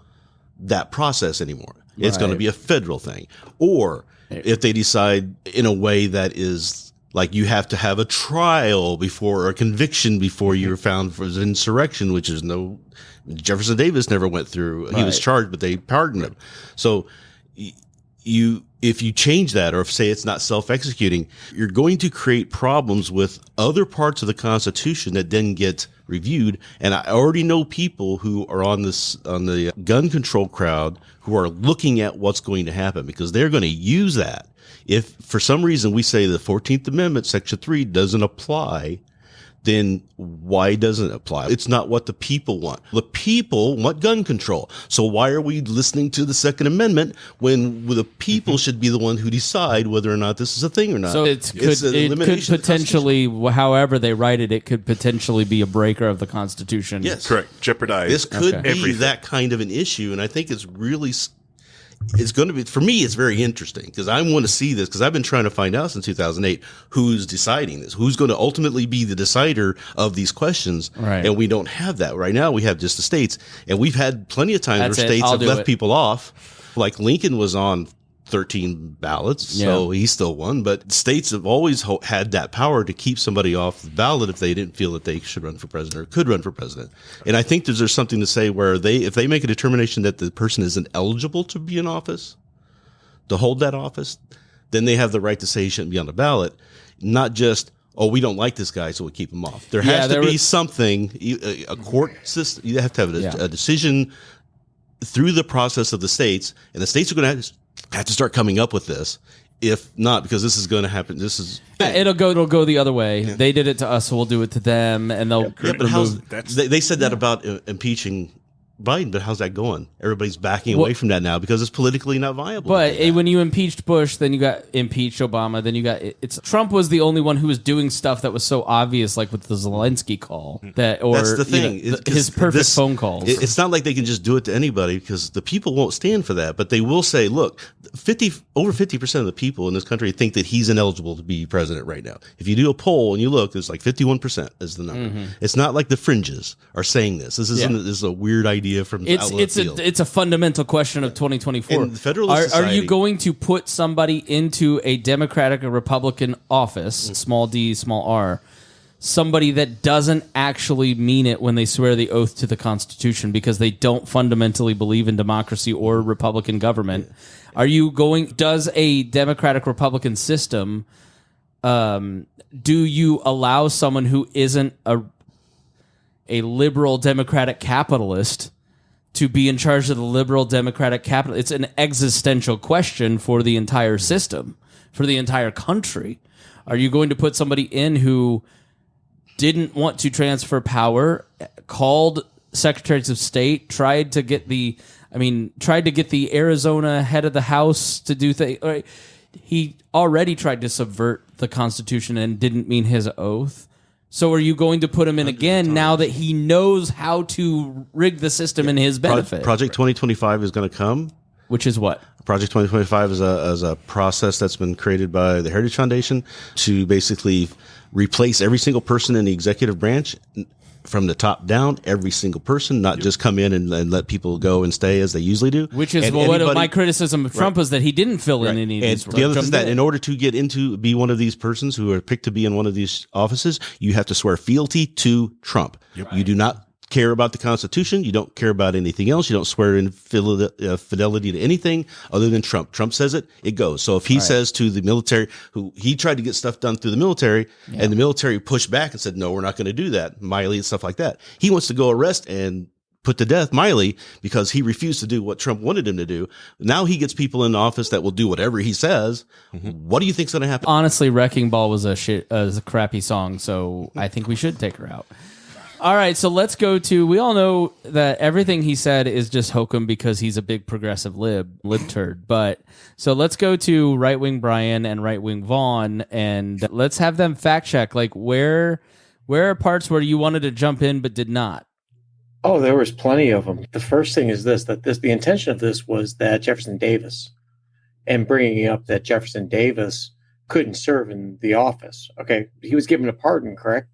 that process anymore. It's going to be a federal thing. Or if they decide in a way that is like you have to have a trial before, or a conviction before you're found for insurrection, which is Jefferson Davis never went through. He was charged, but they pardoned him. So if you change that, or if say it's not self-executing, you're going to create problems with other parts of the Constitution that then get reviewed. And I already know people who are on the gun control crowd who are looking at what's going to happen, because they're going to use that. If for some reason we say the 14th Amendment, Section 3 doesn't apply, then why doesn't it apply? It's not what the people want. The people want gun control. So why are we listening to the Second Amendment when the people should be the one who decide whether or not this is a thing or not? So it could potentially, however they write it, it could potentially be a breaker of the Constitution. Yes. Correct. Jeopardize. This could be that kind of an issue, and I think it's really it's going to be, for me, it's very interesting because I want to see this because I've been trying to find out since 2008 who's deciding this, who's going to ultimately be the decider of these questions. Right. And we don't have that right now. We have just the states, and we've had plenty of times where states have left people off. Like Lincoln was on 13 ballots, so he still won. But states have always had that power to keep somebody off the ballot if they didn't feel that they should run for president or could run for president. And I think there's something to say where if they make a determination that the person isn't eligible to be in office, to hold that office, then they have the right to say he shouldn't be on the ballot, not just, oh, we don't like this guy, so we'll keep him off. There has to be something, a court system. You have to have a decision through the process of the states, and the states are going to have to start coming up with this. If not, because this is going to happen. This is it'll go the other way. Yeah. They did it to us, so we'll do it to them, and they'll remove. They said that about impeaching Biden, but how's that going? Everybody's backing away from that now because it's politically not viable. But when you impeached Bush, then you got impeached Obama, then you got Trump was the only one who was doing stuff that was so obvious, like with the Zelensky call. That's the thing. His perfect phone calls. It's not like they can just do it to anybody because the people won't stand for that. But they will say, look, over 50% of the people in this country think that he's ineligible to be president right now. If you do a poll and you look, it's like 51% is the number. Mm-hmm. It's not like the fringes are saying this. This is a weird idea. It's a fundamental question of 2024. In the Federalist Society, are you going to put somebody into a Democratic or Republican office, small d, small r, somebody that doesn't actually mean it when they swear the oath to the Constitution because they don't fundamentally believe in democracy or Republican government? Does a Democratic Republican system, do you allow someone who isn't a liberal democratic capitalist to be in charge of the liberal democratic capital? It's an existential question for the entire system, for the entire country. Are you going to put somebody in who didn't want to transfer power, called secretaries of state, tried to get the Arizona head of the House to do things? He already tried to subvert the Constitution and didn't mean his oath. So are you going to put him in again now that he knows how to rig the system in his benefit? Project 2025 is going to come. Which is what? Project 2025 is a process that's been created by the Heritage Foundation to basically replace every single person in the executive branch from the top down, every single person, not just come in and let people go and stay as they usually do. Which is what my criticism of Trump was that he didn't fill in any of these. The other thing is that in order to be one of these persons who are picked to be in one of these offices, you have to swear fealty to Trump. Yep. You do not care about the Constitution. You don't care about anything else. You don't swear in fidelity to anything other than Trump. Trump says it, it goes. So if he says to the military, who he tried to get stuff done through the military, and the military pushed back and said, no, we're not going to do that, Miley and stuff like that. He wants to go arrest and put to death Miley because he refused to do what Trump wanted him to do. Now he gets people in office that will do whatever he says. Mm-hmm. What do you think's going to happen? Honestly, Wrecking Ball was a crappy song, so I think we should take her out. All right, so let's go to, we all know that everything he said is just hokum because he's a big progressive libturd. But so let's go to right-wing Brian and right-wing Vaughn, and let's have them fact check. Like, where are parts where you wanted to jump in but did not? Oh, there was plenty of them. The first thing is the intention of this was that Jefferson Davis, and bringing up that Jefferson Davis couldn't serve in the office. Okay, he was given a pardon, correct?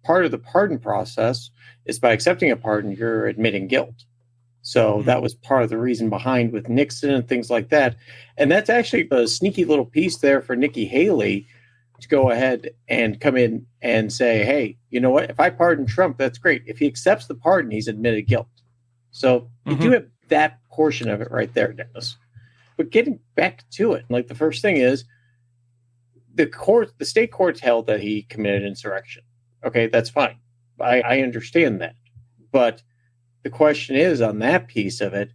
Part of the pardon process is by accepting a pardon, you're admitting guilt. So that was part of the reason behind with Nixon and things like that. And that's actually a sneaky little piece there for Nikki Haley to go ahead and come in and say, hey, you know what? If I pardon Trump, that's great. If he accepts the pardon, he's admitted guilt. So you do have that portion of it right there, Dennis. But getting back to it, like the first thing is the state courts held that he committed insurrection. Okay, that's fine. I understand that. But the question is, on that piece of it,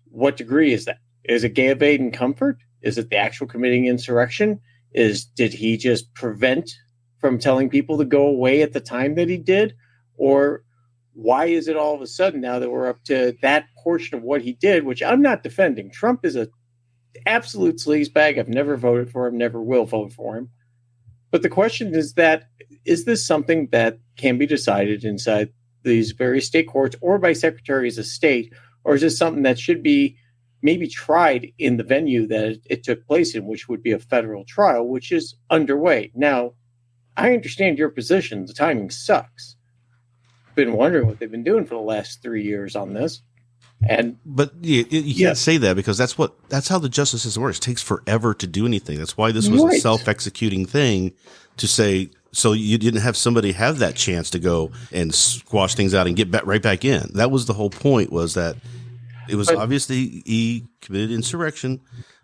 what degree is that? Is it gave aid and comfort? Is it the actual committing insurrection? Did he just prevent from telling people to go away at the time that he did? Or why is it all of a sudden now that we're up to that portion of what he did, which I'm not defending? Trump is an absolute sleazebag. I've never voted for him, never will vote for him. But the question is this something that can be decided inside these various state courts or by secretaries of state, or is this something that should be maybe tried in the venue that it took place in, which would be a federal trial, which is underway. Now, I understand your position. The timing sucks. Been wondering what they've been doing for the last 3 years on this. But you can't say that, because that's how the justice system works. It takes forever to do anything. That's why this was a self-executing thing, to say, so you didn't have somebody have that chance to go and squash things out and get right back in. That was the whole point, was that it was obvious that he committed insurrection.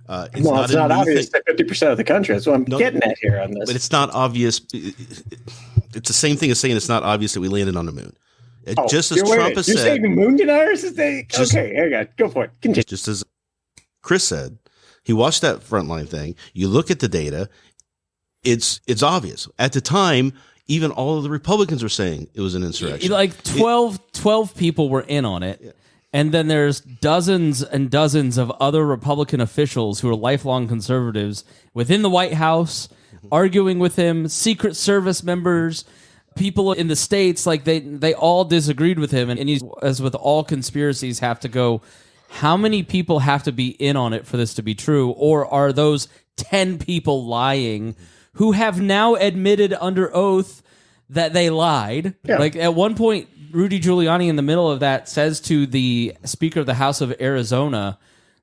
It's not obvious to 50% of the country. That's what I'm getting at here on this. But it's not obvious. It's the same thing as saying it's not obvious that we landed on the moon. Just as Trump has said. You're saying the moon deniers? Okay, here you go. Go for it. Continue. Just as Chris said, he watched that frontline thing. You look at the data. It's obvious. At the time, even all of the Republicans were saying it was an insurrection. Like 12 people were in on it. Yeah. And then there's dozens and dozens of other Republican officials who are lifelong conservatives within the White House, arguing with him, Secret Service members, people in the States, like they all disagreed with him. And he's, as with all conspiracies, have to go, how many people have to be in on it for this to be true? Or are those 10 people lying who have now admitted under oath that they lied? Yeah. Like at one point, Rudy Giuliani in the middle of that says to the Speaker of the House of Arizona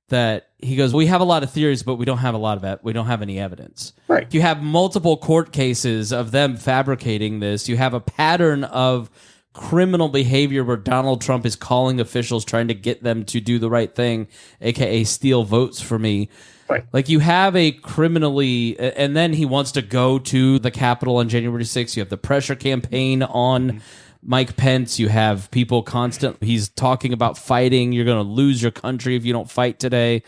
that he goes, we have a lot of theories, but we don't have any evidence. Right. You have multiple court cases of them fabricating this. You have a pattern of criminal behavior where Donald Trump is calling officials, trying to get them to do the right thing, aka steal votes for me. Right. Like you have a criminally, and then he wants to go to the Capitol on January 6th. You have the pressure campaign on Mike Pence. You have people he's talking about fighting. You're going to lose your country if you don't fight today.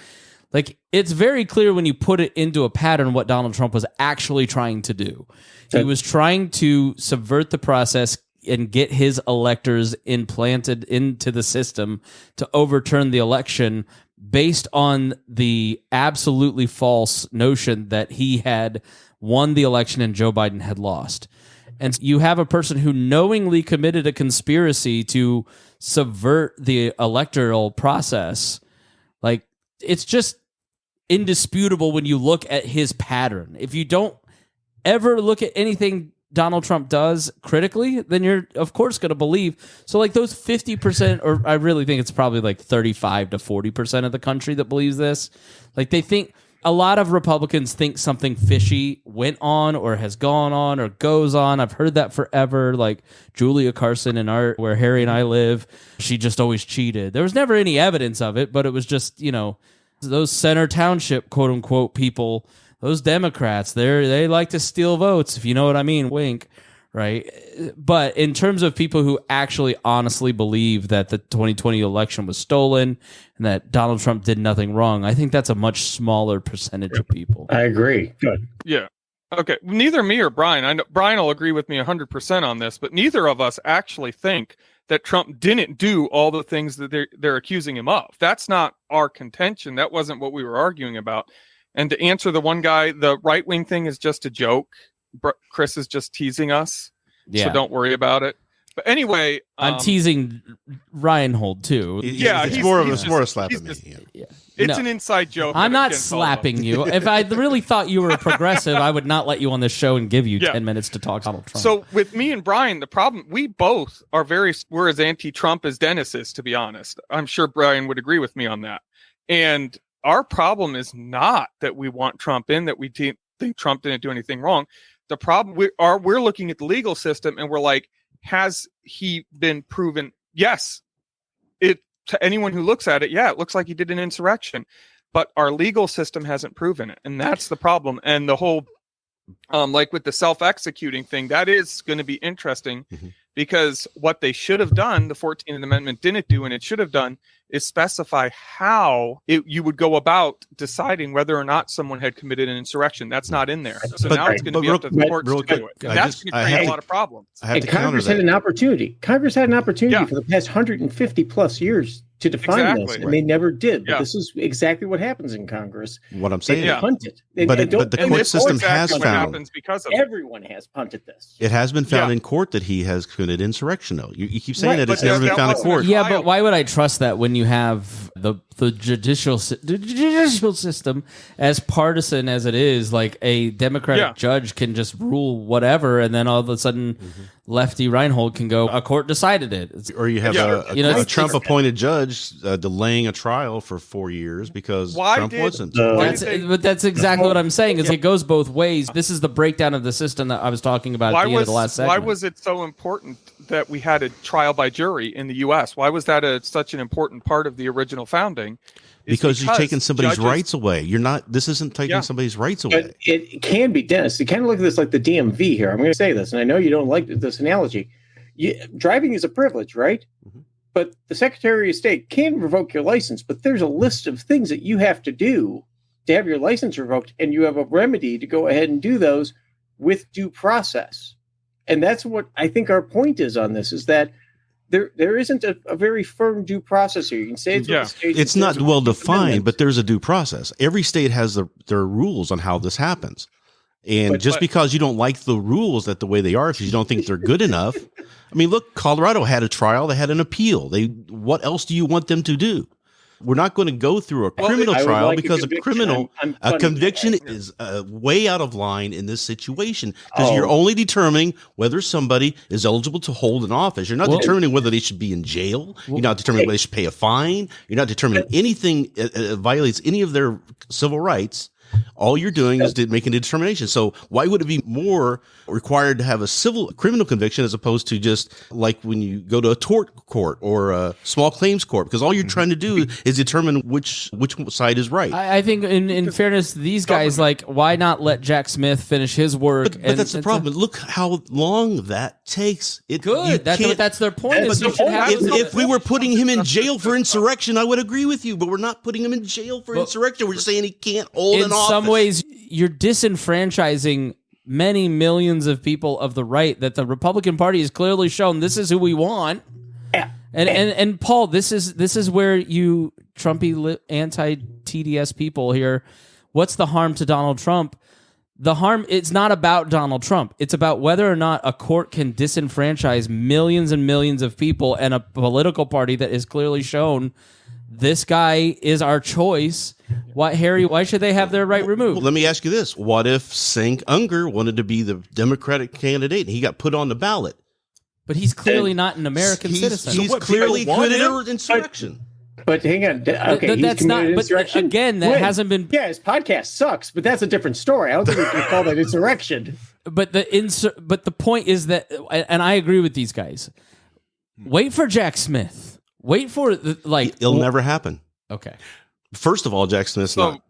Like, it's very clear when you put it into a pattern what Donald Trump was actually trying to do. He was trying to subvert the process and get his electors implanted into the system to overturn the election based on the absolutely false notion that he had won the election and Joe Biden had lost. And you have a person who knowingly committed a conspiracy to subvert the electoral process. Like, it's just indisputable when you look at his pattern. If you don't ever look at anything Donald Trump does critically, then you're, of course, going to believe. So, like, those 50%, or I really think it's probably like 35 to 40% of the country that believes this. Like, they think... A lot of Republicans think something fishy went on or has gone on or goes on. I've heard that forever. Like Julia Carson where Harry and I live, she just always cheated. There was never any evidence of it, but it was just, those Center Township, quote unquote, people, those Democrats, they like to steal votes, if you know what I mean. Wink. Right. But in terms of people who actually honestly believe that the 2020 election was stolen and that Donald Trump did nothing wrong, I think that's a much smaller percentage of people. I agree. Good. Yeah. Okay. Neither me or Brian, I know Brian will agree with me 100% on this, but neither of us actually think that Trump didn't do all the things that they're accusing him of. That's not our contention. That wasn't what we were arguing about. And to answer the one guy, the right-wing thing is just a joke. Chris is just teasing us, so don't worry about it. But anyway, I'm teasing Reinhold too. It's more a slap at me. It's an inside joke. I'm not slapping you. If I really thought you were a progressive, I would not let you on this show and give you 10 minutes to talk Donald Trump. So with me and Brian, the problem, we both are we're as anti-Trump as Dennis is, to be honest. I'm sure Brian would agree with me on that. And our problem is not that we want Trump in, that we think Trump didn't do anything wrong. The problem we're looking at the legal system and we're like, has he been proven? Yes. To anyone who looks at it, it looks like he did an insurrection, but our legal system hasn't proven it. And that's the problem. And the whole, like with the self-executing thing, that is going to be interesting because what they should have done, the 14th Amendment didn't do, and it should have done, is specify how you would go about deciding whether or not someone had committed an insurrection. That's not in there. So now it's going to be up to the courts to do it. And that's going to create a lot of problems. Congress had an opportunity. Congress had an opportunity for the past 150 plus years to define this, and they never did. But this is exactly what happens in Congress. What I'm saying, they punt it. But the court system has found everyone has punted this. It has been found in court that he has committed insurrection. Though you keep saying that it's never been found in court. Yeah, but why would I trust that when you have the judicial system as partisan as it is? Like a Democratic judge can just rule whatever, and then all of a sudden, Lefty Reinhold can go, a court decided it. Or you have a Trump-appointed judge delaying a trial for 4 years because Trump wasn't. But that's exactly what I'm saying. Is it goes both ways. This is the breakdown of the system that I was talking about at the end of the last segment. Why was it so important that we had a trial by jury in the U.S.? Why was that such an important part of the original founding? Because you're taking somebody's rights away. You're not. This isn't taking somebody's rights away. But it can be, Dennis. You kind of look at this like the DMV here. I'm going to say this, and I know you don't like this analogy. Driving is a privilege, right? Mm-hmm. But the Secretary of State can revoke your license, but there's a list of things that you have to do to have your license revoked, and you have a remedy to go ahead and do those with due process. And that's what I think our point is on this, is that there isn't a very firm due process here. You can say it's not well defined, but there's a due process. Every state has their rules on how this happens. And because you don't like the rules the way they are, because you don't think they're good enough. I mean, look, Colorado had a trial. They had an appeal. What else do you want them to do? We're not going to go through a criminal trial because a conviction is way out of line in this situation, because you're only determining whether somebody is eligible to hold an office. You're not determining whether they should be in jail. You're not determining whether they should pay a fine. You're not determining anything violates any of their civil rights. All you're doing is making a determination. So why would it be more required to have a criminal conviction as opposed to just like when you go to a tort court or a small claims court? Because all you're trying to do is determine which side is right. I think in fairness, these guys, like, why not let Jack Smith finish his work? But that's the problem. Look how long that takes. That's their point. If we were putting him in jail for insurrection, I would agree with you. But we're not putting him in jail for insurrection. We're saying he can't hold an office. In some ways, you're disenfranchising many millions of people of the right that the Republican Party has clearly shown this is who we want. Yeah. And Paul, this is where you Trumpy anti-TDS people here. What's the harm to Donald Trump? The harm, it's not about Donald Trump. It's about whether or not a court can disenfranchise millions and millions of people and a political party that is clearly shown this guy is our choice. Why should they have their right removed? Well, let me ask you this. What if Cenk Unger wanted to be the Democratic candidate and he got put on the ballot? But he's clearly not an American citizen. He's clearly committed insurrection. But hang on. Okay, that's not. But again, that hasn't been. Yeah, his podcast sucks, but that's a different story. I don't think we can call that insurrection. But the point is that, and I agree with these guys. Wait for Jack Smith. Wait for it'll never happen. Okay. First of all, Jack Smith's not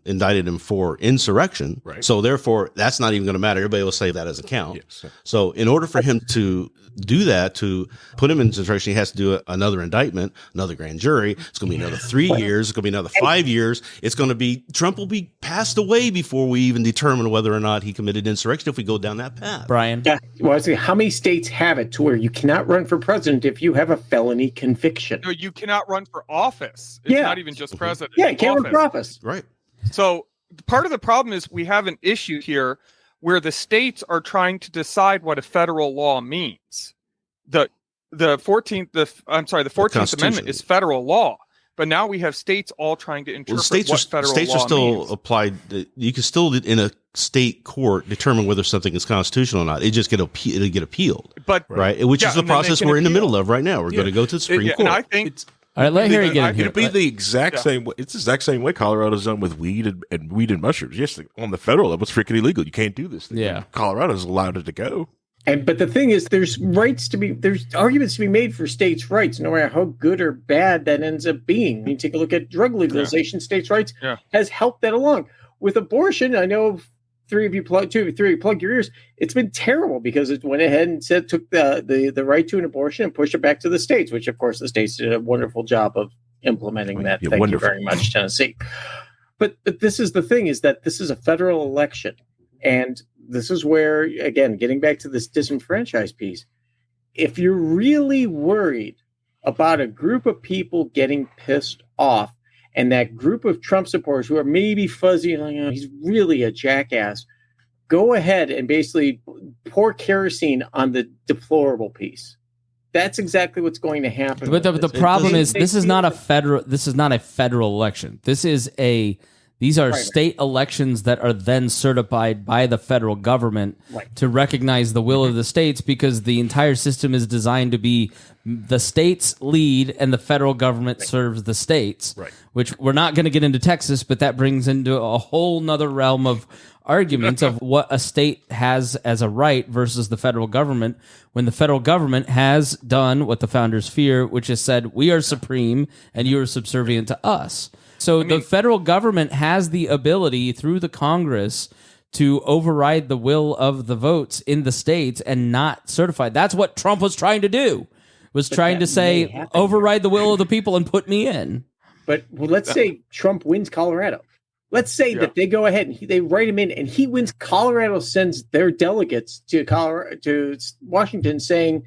indicted him for insurrection, right. So therefore that's not even going to matter. Everybody will say that as a count. Yes. So in order for him to do that, to put him in insurrection, he has to do another indictment, another grand jury. It's going to be another 3 years. It's going to be another 5 years. It's going to be Trump will be passed away before we even determine whether or not he committed insurrection. If we go down that path, Brian. Yeah. Well, I say, how many states have it to where you cannot run for president if you have a felony conviction? No, you cannot run for office. It's not even just president. Yeah, you can't run for office. Right. So part of the problem is we have an issue here where the states are trying to decide what a federal law means. The 14th Amendment is federal law, but now we have states all trying to interpret what federal law means. States are still applied. You can still in a state court determine whether something is constitutional or not. It just it'll get appealed, but right, which is the process we're in the middle of right now. We're going to go to the Supreme Court. And I think. All right, let Harry get in here. It'd be the exact same way. It's the exact same way Colorado's done with weed and weed and mushrooms. Yes, on the federal level, it's freaking illegal. You can't do this thing. Yeah, Colorado's allowed it to go. But the thing is, there's arguments to be made for states' rights, no matter how good or bad that ends up being. You take a look at drug legalization, states' rights has helped that along. With abortion, I know three of you plug your ears. It's been terrible because it went ahead and took the right to an abortion and pushed it back to the states, which of course the states did a wonderful job of implementing that. Yeah, Thank you very much, Tennessee. But this is the thing, is that this is a federal election, and this is where, again, getting back to this disenfranchised piece, if you're really worried about a group of people getting pissed off, and that group of Trump supporters who are maybe fuzzy, like, oh, he's really a jackass, go ahead and basically pour kerosene on the deplorable piece. That's exactly what's going to happen. But the problem is this is not a federal election. These are state elections that are then certified by the federal government to recognize the will of the states, because the entire system is designed to be the states lead and the federal government serves the states, which we're not going to get into Texas, but that brings into a whole nother realm of arguments of what a state has as a right versus the federal government, when the federal government has done what the founders fear, which is said, we are supreme and you are subservient to us. So the federal government has the ability through the Congress to override the will of the votes in the states and not certify. That's what Trump was trying to do, trying to say, override the will of the people and put me in. But let's say Trump wins Colorado. Let's say that they go ahead and they write him in, and he wins. Colorado sends their delegates to Washington saying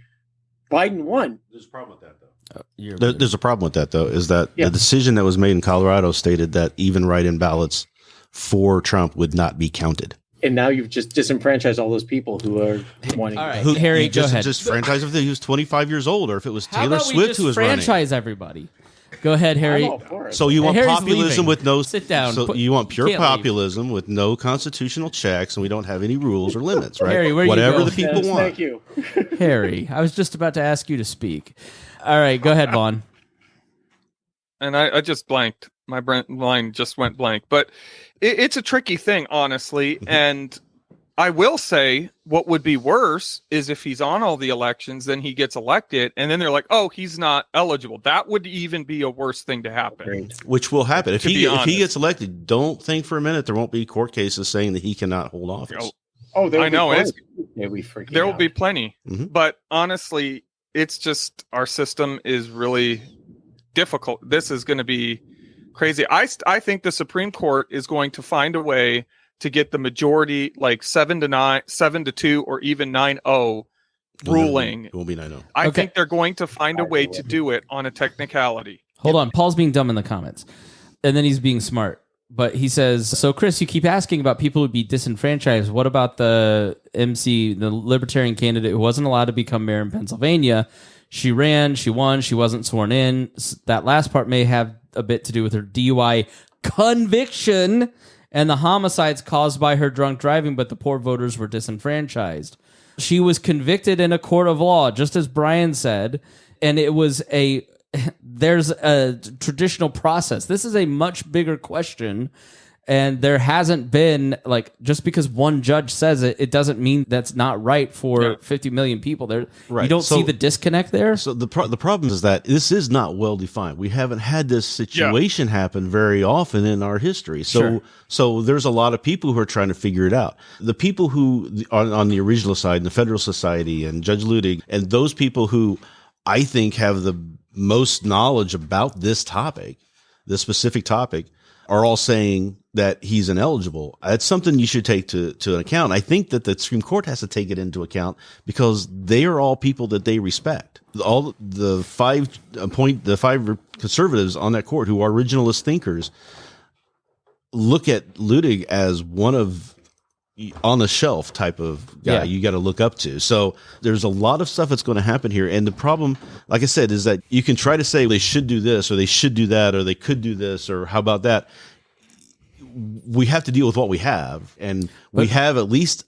Biden won. There's a problem with that, though. There's a problem with that, though, is that the decision that was made in Colorado stated that even write-in ballots for Trump would not be counted. And now you've just disenfranchised all those people who are wanting. All right, Harry, go ahead. Just franchise if he was 25 years old, or if it was Taylor Swift who was running. Franchise everybody. Go ahead, Harry. So you want Harry's populism leaving. with no Sit down. So you want pure populism with no constitutional checks, and we don't have any rules or limits, right? Harry, whatever you the people want. Thank you, Harry. I was just about to ask you to speak. All right, go ahead, Vaughn. And I just blanked. My line just went blank. But it's a tricky thing, honestly. And I will say what would be worse is if he's on all the elections, then he gets elected, and then they're like, oh, he's not eligible. That would even be a worse thing to happen. Which will happen. If he gets elected, don't think for a minute there won't be court cases saying that he cannot hold office. I know. There will be plenty. Mm-hmm. But honestly, it's just our system is really difficult. This is going to be crazy. I think the Supreme Court is going to find a way to get the majority, like 7-2, or even 9-0 ruling. It will be 9-0. I think they're going to find a way to do it on a technicality. Hold on. Paul's being dumb in the comments. And then he's being smart. But he says, so Chris, you keep asking about people who'd be disenfranchised. What about the MC, the Libertarian candidate who wasn't allowed to become mayor in Pennsylvania? She ran, she won, she wasn't sworn in. That last part may have a bit to do with her DUI conviction and the homicides caused by her drunk driving, but the poor voters were disenfranchised. She was convicted in a court of law, just as Brian said, and it was there's a traditional process. This is a much bigger question, and there hasn't been, just because one judge says it, it doesn't mean that's not right for 50 million people. There, you don't see the disconnect there. So the problem is that this is not well defined. We haven't had this situation happen very often in our history. So there's a lot of people who are trying to figure it out. The people who on the original side, the Federal Society and Judge Ludig, and those people who I think have the most knowledge about this topic, this specific topic, are all saying that he's ineligible. That's something you should take to account. I think that the Supreme Court has to take it into account because they are all people that they respect. All the five conservatives on that court who are originalist thinkers look at Ludig as one of on the shelf type of guy you got to look up to. So there's a lot of stuff that's going to happen here. And the problem, like I said, is that you can try to say they should do this or they should do that or they could do this or how about that. We have to deal with what we have. And we have at least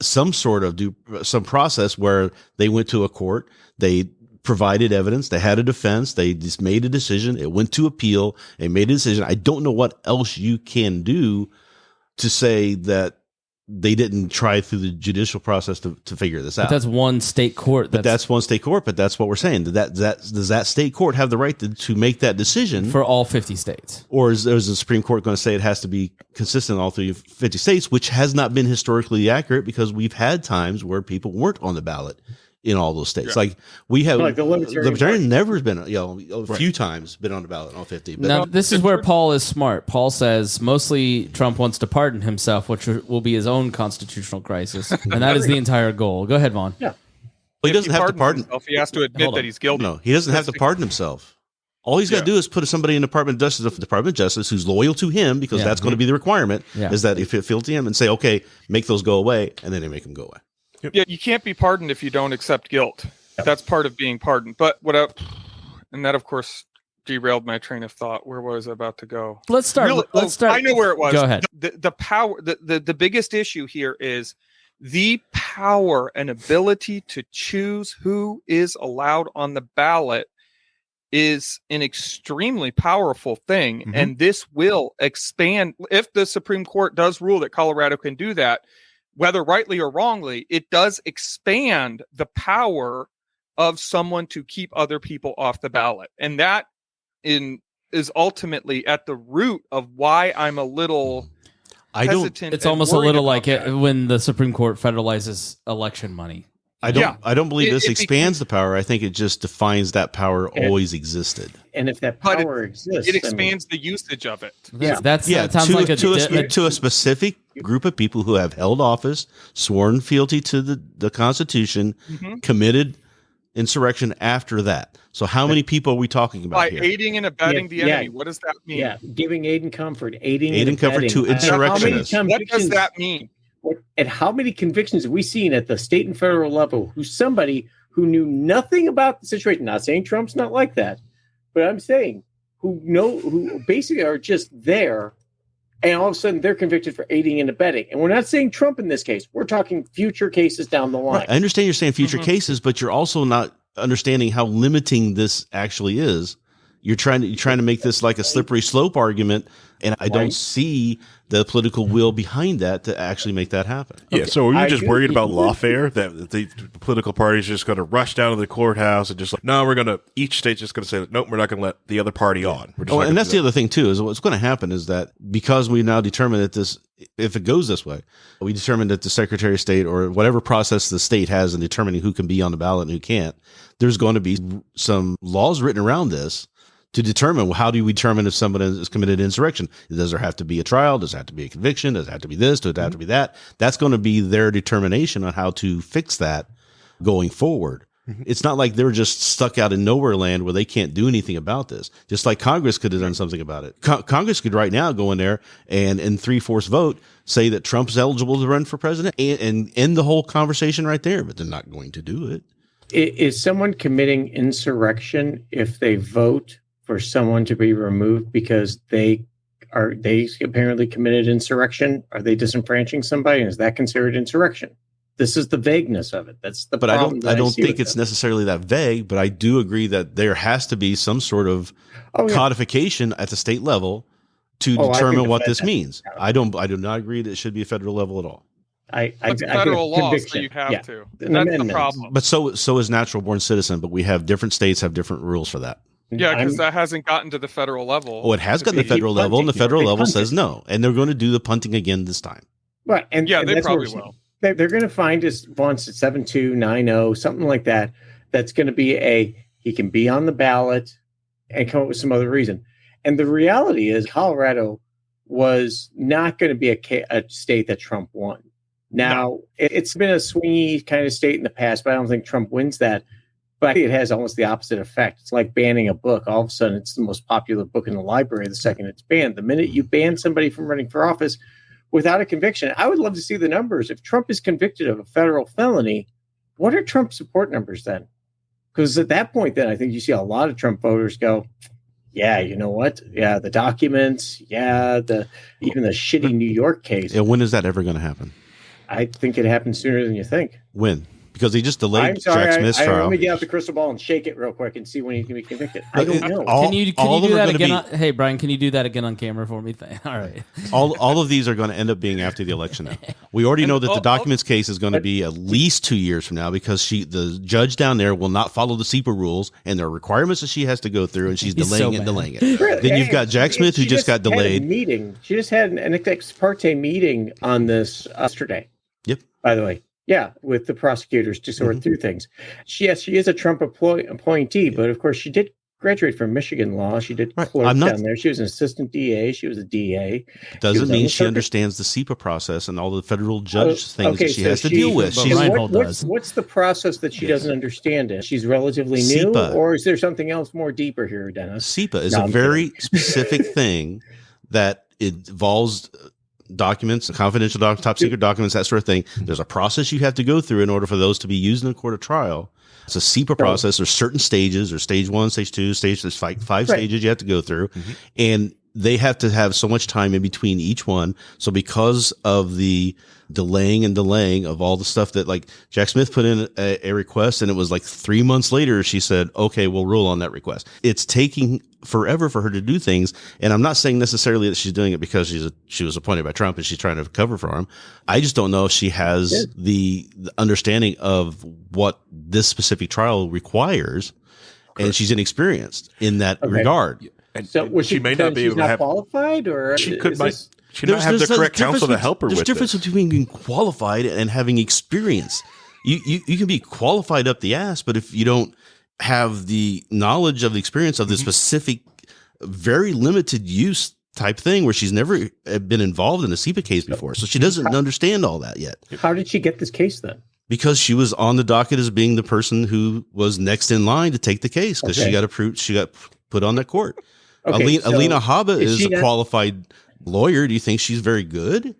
some sort of some process where they went to a court, they provided evidence, they had a defense, they just made a decision, it went to appeal, they made a decision. I don't know what else you can do to say that they didn't try through the judicial process to figure this out. But that's one state court. That's one state court, but that's what we're saying. Does that state court have the right to make that decision? For all 50 states. Or is the Supreme Court going to say it has to be consistent in all 50 states, which has not been historically accurate because we've had times where people weren't on the ballot in all those states. Like we have, like the Libertarian never has been, a few times been on the ballot in all 50. But now, this is where Paul is smart. Paul says mostly Trump wants to pardon himself, which will be his own constitutional crisis. And that is the entire goal. Go ahead, Vaughn. Yeah. Well, he doesn't have to pardon himself. He has to admit that he's guilty. No, he doesn't have to pardon himself. All he's got to do is put somebody in the Department of Justice who's loyal to him, because that's going to be the requirement, is that if it feels to him, and say, okay, make those go away, and then they make them go away. Yep. Yeah, you can't be pardoned if you don't accept guilt. That's part of being pardoned. But and that, of course, derailed my train of thought. Where was I about to go? Let's start. I know where it was. Go ahead. The power. The biggest issue here is the power and ability to choose who is allowed on the ballot is an extremely powerful thing. And this will expand. If the Supreme Court does rule that Colorado can do that, whether rightly or wrongly, it does expand the power of someone to keep other people off the ballot. And that is ultimately at the root of why I'm a little hesitant. It's almost a little like when the Supreme Court federalizes election money. I don't believe this expands the power. I think it just defines that power always existed. And if that power exists, it expands the usage of it. That sounds like to a specific group of people who have held office, sworn fealty to the Constitution, committed insurrection after that. So how many people are we talking about here? By aiding and abetting the enemy. What does that mean? Yeah, giving aid and comfort, aiding and comfort to insurrectionists. What does that mean? And how many convictions have we seen at the state and federal level who's somebody who knew nothing about the situation? Not saying Trump's not like that, but I'm saying who basically are just there, and all of a sudden they're convicted for aiding and abetting. And we're not saying Trump in this case. We're talking future cases down the line. Right. I understand you're saying future cases, but you're also not understanding how limiting this actually is. You're trying to make this like a slippery slope argument, and I don't see the political will behind that to actually make that happen. Yeah, so are you just worried about lawfare, that the political parties are just going to rush down to the courthouse and just like, no, each state's just going to say, nope, we're not going to let the other party on. And that's the other thing too, is what's going to happen is that because we now determine that this, if it goes this way, we determine that the Secretary of State or whatever process the state has in determining who can be on the ballot and who can't, there's going to be some laws written around this to determine, how do we determine if someone has committed insurrection? Does there have to be a trial? Does there have to be a conviction? Does it have to be this? Does it have to be that? That's going to be their determination on how to fix that going forward. It's not like they're just stuck out in nowhere land where they can't do anything about this. Just like Congress could have done something about it. Congress could right now go in there and in 3/4 vote say that Trump's eligible to run for president and end the whole conversation right there, but they're not going to do it. Is someone committing insurrection if they vote for someone to be removed because they apparently committed insurrection? Are they disenfranchising somebody? And is that considered insurrection? This is the vagueness of it. That's the problem. I don't think it's necessarily that vague, but I do agree that there has to be some sort of codification at the state level to determine what this means. I do not agree that it should be a federal level at all. It's federal law, so you have to. That's the problem. But so is natural born citizen, but we have different states have different rules for that. Yeah, because that hasn't gotten to the federal level. Oh, it has gotten to the federal level, and the federal level says no. And they're going to do the punting again this time. Right. And they probably will. They're going to find us once at 7290, something like that. That's going to be he can be on the ballot and come up with some other reason. And the reality is Colorado was not going to be a state that Trump won. Now, it's been a swingy kind of state in the past, but I don't think Trump wins that. But I think it has almost the opposite effect. It's like banning a book. All of a sudden, it's the most popular book in the library the second it's banned. The minute you ban somebody from running for office without a conviction, I would love to see the numbers. If Trump is convicted of a federal felony, what are Trump support numbers then? Because at that point, then I think you see a lot of Trump voters go, yeah, you know what? Yeah, the documents. Yeah, even the shitty New York case. And when is that ever going to happen? I think it happens sooner than you think. When? Because he just delayed Jack Smith's trial. Let me get out the crystal ball and shake it real quick and see when he can be convicted. I don't know. Can you do that again? Hey, Brian, can you do that again on camera for me? All right. All of these are going to end up being after the election now. We already know that the documents case is going to be at least 2 years from now because the judge down there will not follow the SEPA rules and there are requirements that she has to go through, and she's delaying it. Then you've got Jack Smith who just got delayed. She just had an ex parte meeting on this yesterday. Yep. By the way. Yeah, with the prosecutors to sort through things. She is a Trump appointee, but of course she did graduated from Michigan law. She did clerk down there. She was an assistant DA. She was a DA. Doesn't mean she understands the SEPA process and all the federal judge things that she has to deal with. What's the process that she doesn't understand it? She's relatively new, or is there something else more deeper here, Dennis? SEPA is a very specific thing that involves documents, confidential documents, top secret documents, that sort of thing. There's a process you have to go through in order for those to be used in a court of trial. It's a SEPA process. There's certain stages. There's stage 1, stage 2, there's five stages you have to go through. And they have to have so much time in between each one. So because of the delaying of all the stuff that, like, Jack Smith put in a request, and it was like 3 months later, she said, okay, we'll rule on that request. It's taking forever for her to do things. And I'm not saying necessarily that she's doing it because she was appointed by Trump and she's trying to cover for him. I just don't know if she has the understanding of what this specific trial requires. And she's inexperienced in that regard. So she may not be able to have qualified, or she could she not have the correct counsel to help her with this. There's a difference between being qualified and having experience. You can be qualified up the ass, but if you don't have the knowledge of the experience of the specific, very limited use type thing where she's never been involved in a SEPA case before, so she doesn't understand all that yet. How did she get this case then? Because she was on the docket as being the person who was next in line to take the case, because she got approved. She got put on that court. Okay, Alina Habba is a qualified lawyer. Do you think she's very good?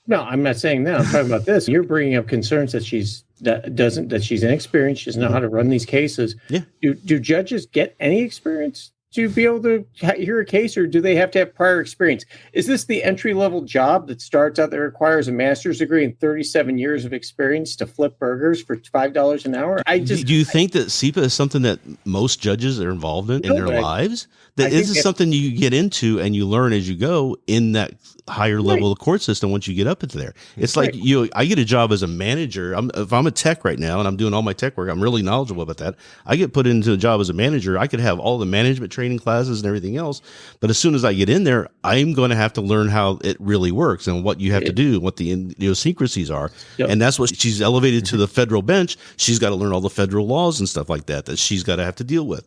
No, I'm not saying that. I'm talking about this. You're bringing up concerns that she's inexperienced. She doesn't know how to run these cases. Yeah. Do judges get any experience to be able to hear a case, or do they have to have prior experience? Is this the entry-level job that starts out that requires a master's degree and 37 years of experience to flip burgers for $5 an hour? Do you think that SEPA is something that most judges are involved in their lives? That is something you get into and you learn as you go in that higher level of court system once you get up into there. It's like I get a job as a manager. If I'm a tech right now and I'm doing all my tech work, I'm really knowledgeable about that. I get put into a job as a manager. I could have all the management training classes and everything else. But as soon as I get in there, I'm going to have to learn how it really works and what you have to do, what the idiosyncrasies are. Yep. And that's what she's elevated to the federal bench. She's got to learn all the federal laws and stuff like that she's got to have to deal with.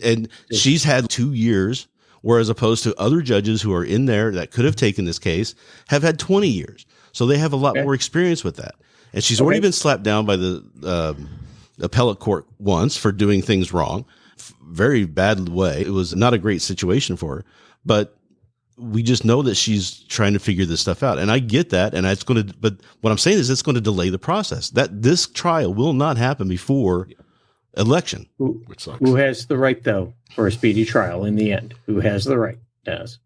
And she's had 2 years, whereas opposed to other judges who are in there that could have taken this case have had 20 years. So they have a lot more experience with that. And she's already been slapped down by the appellate court once for doing things wrong. Very bad way. It was not a great situation for her, but we just know that she's trying to figure this stuff out. And I get that. And but what I'm saying is it's going to delay the process. That this trial will not happen before election. Who has the right, though, for a speedy trial in the end? Who has the right, Dennis?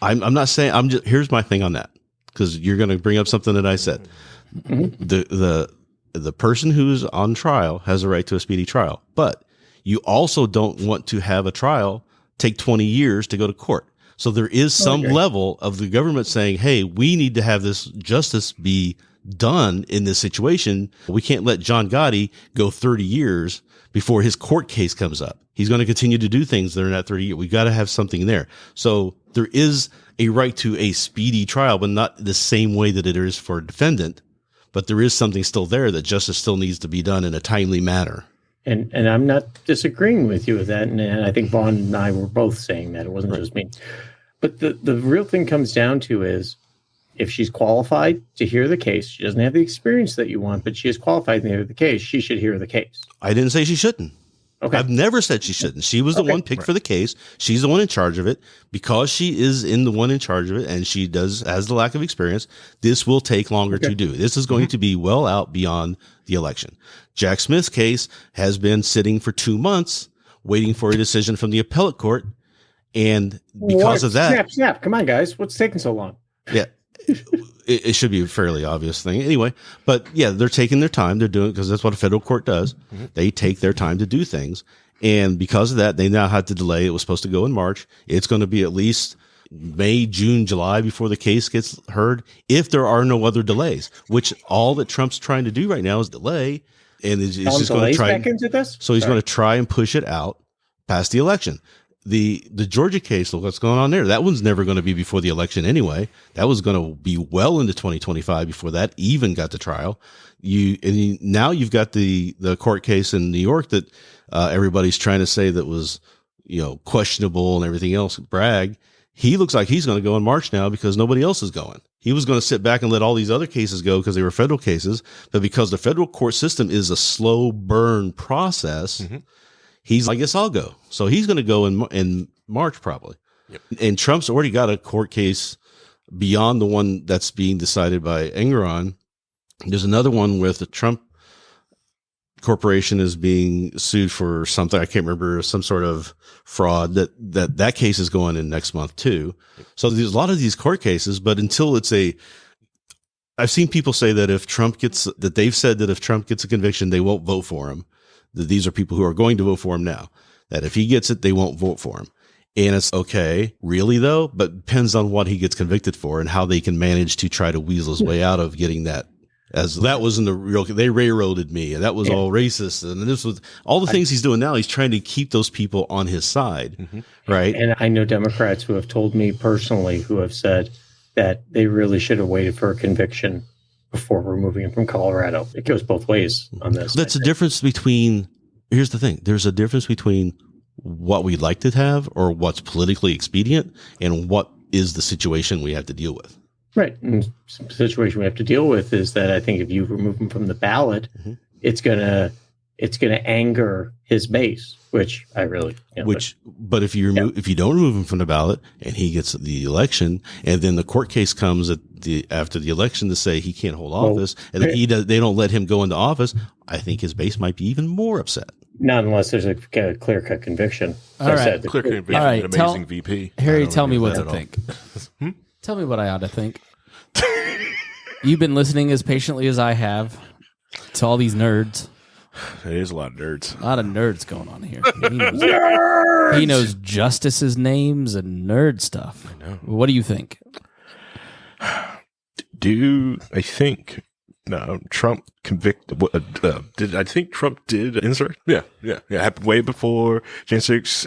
I'm not saying, here's my thing on that, because you're going to bring up something that I said. The person who's on trial has a right to a speedy trial, but you also don't want to have a trial take 20 years to go to court. So there is some level of the government saying, hey, we need to have this justice be done in this situation. We can't let John Gotti go 30 years before his court case comes up. He's going to continue to do things that are not 30 years. We got to have something there. So there is a right to a speedy trial, but not the same way that it is for a defendant. But there is something still there that justice still needs to be done in a timely manner. And I'm not disagreeing with you with that. And I think Vaughn and I were both saying that. It wasn't just me. But the real thing comes down to is, if she's qualified to hear the case, she doesn't have the experience that you want, but she is qualified to hear the case, she should hear the case. I didn't say she shouldn't. Okay. I've never said she shouldn't. She was the one picked for the case. She's the one in charge of it. Because she is the one in charge of it, and she has the lack of experience, this will take longer to do. This is going to be well out beyond the election. Jack Smith's case has been sitting for 2 months waiting for a decision from the appellate court. And because of that... Snap. Come on, guys. What's taking so long? Yeah. It should be a fairly obvious thing anyway, but yeah, they're taking their time. They're doing it because that's what a federal court does. They take their time to do things. And because of that, they now had to delay. It was supposed to go in March. It's going to be at least May, June, July before the case gets heard, if there are no other delays, which all that Trump's trying to do right now is delay. And he's just going to try. Back into this? So he's going to try and push it out past the election. the Georgia case, look what's going on there. That one's never going to be before the election anyway. That was going to be well into 2025 before that even got to trial. Now you've got the court case in New York that everybody's trying to say that was, questionable and everything else. Bragg. He looks like he's going to go in March now because nobody else is going. He was going to sit back and let all these other cases go because they were federal cases, but because the federal court system is a slow burn process, he's, I guess I'll go. So he's going to go in March probably. Yep. And Trump's already got a court case beyond the one that's being decided by Engeron. There's another one with the Trump Corporation is being sued for something. I can't remember, some sort of fraud that case is going in next month too. So there's a lot of these court cases, but until I've seen people say that they've said that if Trump gets a conviction, they won't vote for him. That these are people who are going to vote for him now, that if he gets it, they won't vote for him. And it's okay, really though, but depends on what he gets convicted for and how they can manage to try to weasel his way out of getting that. As that wasn't the real, they railroaded me and that was all racist. And this was all the things he's doing now. He's trying to keep those people on his side. Right. And I know Democrats who have told me personally, who have said that they really should have waited for a conviction before removing him from Colorado. It goes both ways on this. That's a difference between, here's the thing. There's a difference between what we'd like to have or what's politically expedient and what is the situation we have to deal with. Right. And the situation we have to deal with is that I think if you remove him from the ballot, it's gonna anger his base, which I really but if you don't remove him from the ballot and he gets the election, and then the court case comes after the election to say he can't hold office, and then they don't let him go into office, I think his base might be even more upset. Not unless there's a clear-cut conviction. All right. Clear-cut conviction, an amazing VP. Harry, tell me what to think. Tell me what I ought to think. You've been listening as patiently as I have to all these nerds. It is a lot of nerds. A lot of nerds going on here. He knows justices' names and nerd stuff. I know. What do you think? I think Trump convicted. I think Trump did insert? Yeah. Happened way before Jan 6.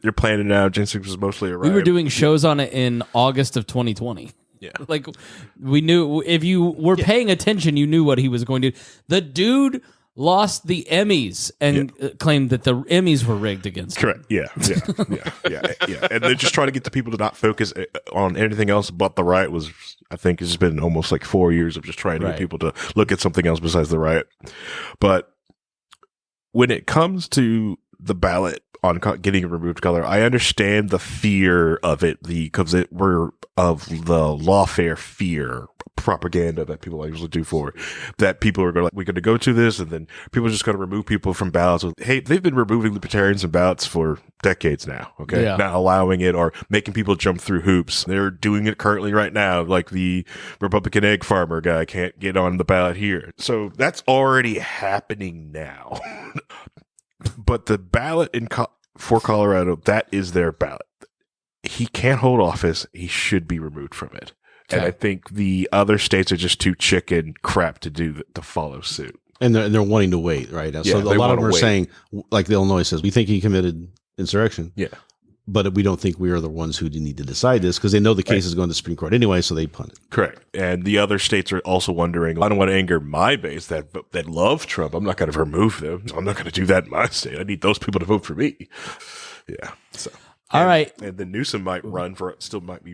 They're planning it out. Jan 6 was mostly arrived. We were doing shows on it in August of 2020. Yeah. Like, we knew, if you were paying attention, you knew what he was going to do. The dude lost the Emmys and claimed that the Emmys were rigged against him. Correct. Yeah. And they're just trying to get the people to not focus on anything else but the riot. I think it's been almost like 4 years of just trying to get people to look at something else besides the riot. But when it comes to the ballot on getting removed color, I understand the fear of it, because we're of the lawfare fear propaganda that people usually do for that. People are going, we're going to go to this, and then people are just going to remove people from ballots. Hey, they've been removing libertarians from ballots for decades now. Okay. Not allowing it or making people jump through hoops. They're doing it currently right now. Like the Republican egg farmer guy can't get on the ballot here. So that's already happening now. But the ballot for Colorado, that is their ballot. He can't hold office. He should be removed from it. Okay. And I think the other states are just too chicken crap to follow suit. And they're wanting to wait, right? So a lot of them are saying, like Illinois says, we think he committed insurrection. Yeah. But we don't think we are the ones who need to decide this, because they know the case is going to the Supreme Court anyway, so they punt it. Correct. And the other states are also wondering, I don't want to anger my base that love Trump. I'm not going to remove them. I'm not going to do that in my state. I need those people to vote for me. Yeah. So. All right. And then Newsom might be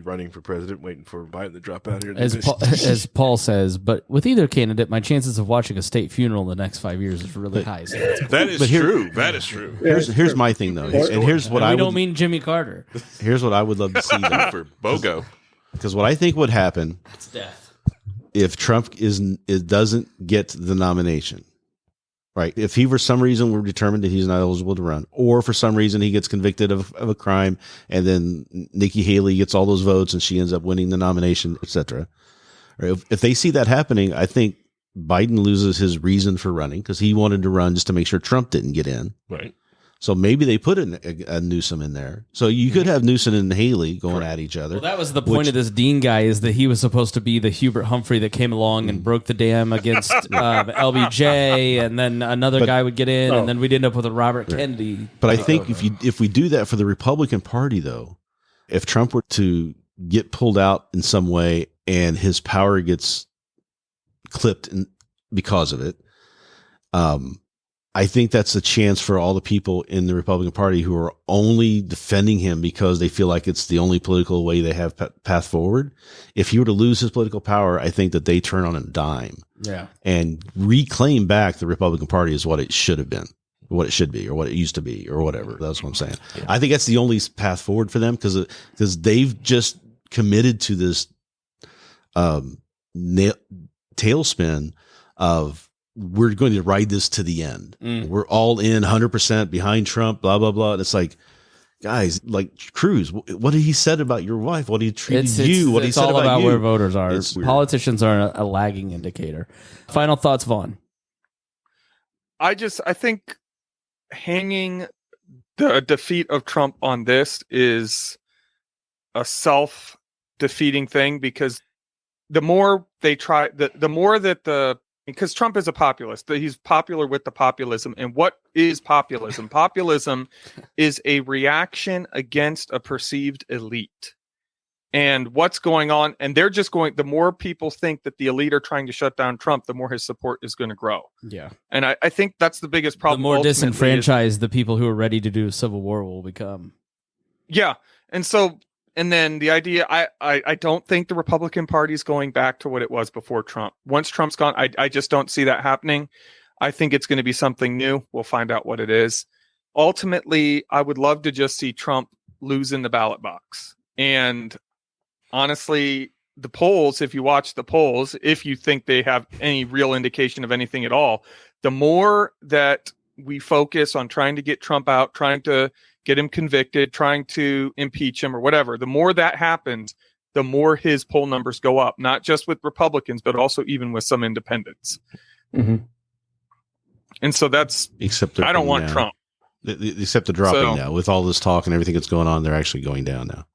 running for president, waiting for Biden to drop out here. As Paul says, but with either candidate, my chances of watching a state funeral in the next 5 years is really high. So that is true. That is true. Here's my thing, though. And here's what I don't mean Jimmy Carter. Here's what I would love to see, though. For BOGO. Because what I think would happen if Trump doesn't get the nomination. Right. If he, for some reason, were determined that he's not eligible to run, or for some reason he gets convicted of a crime, and then Nikki Haley gets all those votes and she ends up winning the nomination, etc. If they see that happening, I think Biden loses his reason for running, because he wanted to run just to make sure Trump didn't get in. Right. So maybe they put a Newsom in there. So you could have Newsom and Haley going at each other. Well, that was the point of this Dean guy, is that he was supposed to be the Hubert Humphrey that came along and broke the dam against LBJ, and then another guy would get in, and then we'd end up with a Robert Kennedy. But I think if we do that for the Republican Party, though, if Trump were to get pulled out in some way and his power gets clipped because of it, I think that's a chance for all the people in the Republican Party who are only defending him because they feel like it's the only political way they have path forward. If he were to lose his political power, I think that they turn on a dime and reclaim back the Republican Party as what it should have been, what it should be, or what it used to be, or whatever. That's what I'm saying. Yeah. I think that's the only path forward for them because they've just committed to this tailspin of, we're going to ride this to the end. We're all in 100% behind Trump, blah, blah, blah. And it's like, guys, like Cruz, what he said about your wife, what he treated you, what he said about you. It's all about where voters are. Politicians are a lagging indicator. Final thoughts, Vaughn? I think hanging the defeat of Trump on this is a self-defeating thing, because the more they try, the more that because Trump is a populist, he's popular with the populism. And what is populism? Populism is a reaction against a perceived elite. And what's going on, and they're just going, the more people think that the elite are trying to shut down Trump, the more his support is going to grow. Yeah. And I think that's the biggest problem. The more disenfranchised the people who are ready to do a civil war will become. Yeah. And then the idea, I don't think the Republican Party is going back to what it was before Trump. Once Trump's gone, I just don't see that happening. I think it's going to be something new. We'll find out what it is. Ultimately, I would love to just see Trump lose in the ballot box. And honestly, the polls, if you watch the polls, if you think they have any real indication of anything at all, the more that we focus on trying to get Trump out, trying to get him convicted, trying to impeach him or whatever, the more that happens, the more his poll numbers go up, not just with Republicans, but also even with some independents. Mm-hmm. And so I don't want Trump. Except the dropping now. With all this talk and everything that's going on, they're actually going down now.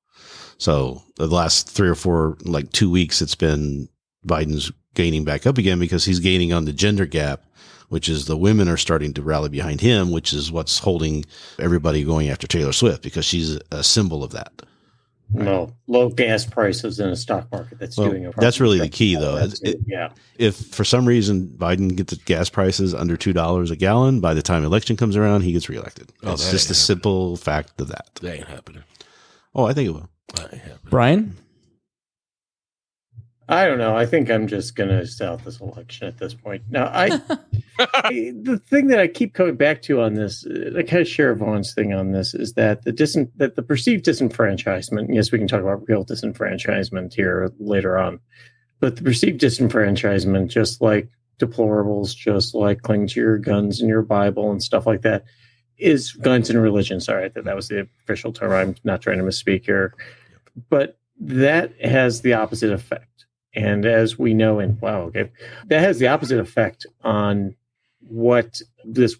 So the last 3 or 4, like 2 weeks, it's been Biden's gaining back up again because he's gaining on the gender gap, which is the women are starting to rally behind him, which is what's holding everybody going after Taylor Swift, because she's a symbol of that. No, low gas prices in a stock market doing it. That's really the key, though. Yeah. If for some reason Biden gets the gas prices under $2 a gallon, by the time election comes around, he gets reelected. It's just a simple fact of that. That ain't happening. Oh, I think it will. Brian? I don't know. I think I'm just going to sell this election at this point. Now, the thing that I keep coming back to on this, I kind of share Vaughn's thing on this, is that the perceived disenfranchisement. Yes, we can talk about real disenfranchisement here later on, but the perceived disenfranchisement, just like deplorables, just like clinging to your guns and your Bible and stuff like that, is guns and religion. Sorry, that was the official term. I'm not trying to misspeak here, but that has the opposite effect. And as we know, that has the opposite effect on what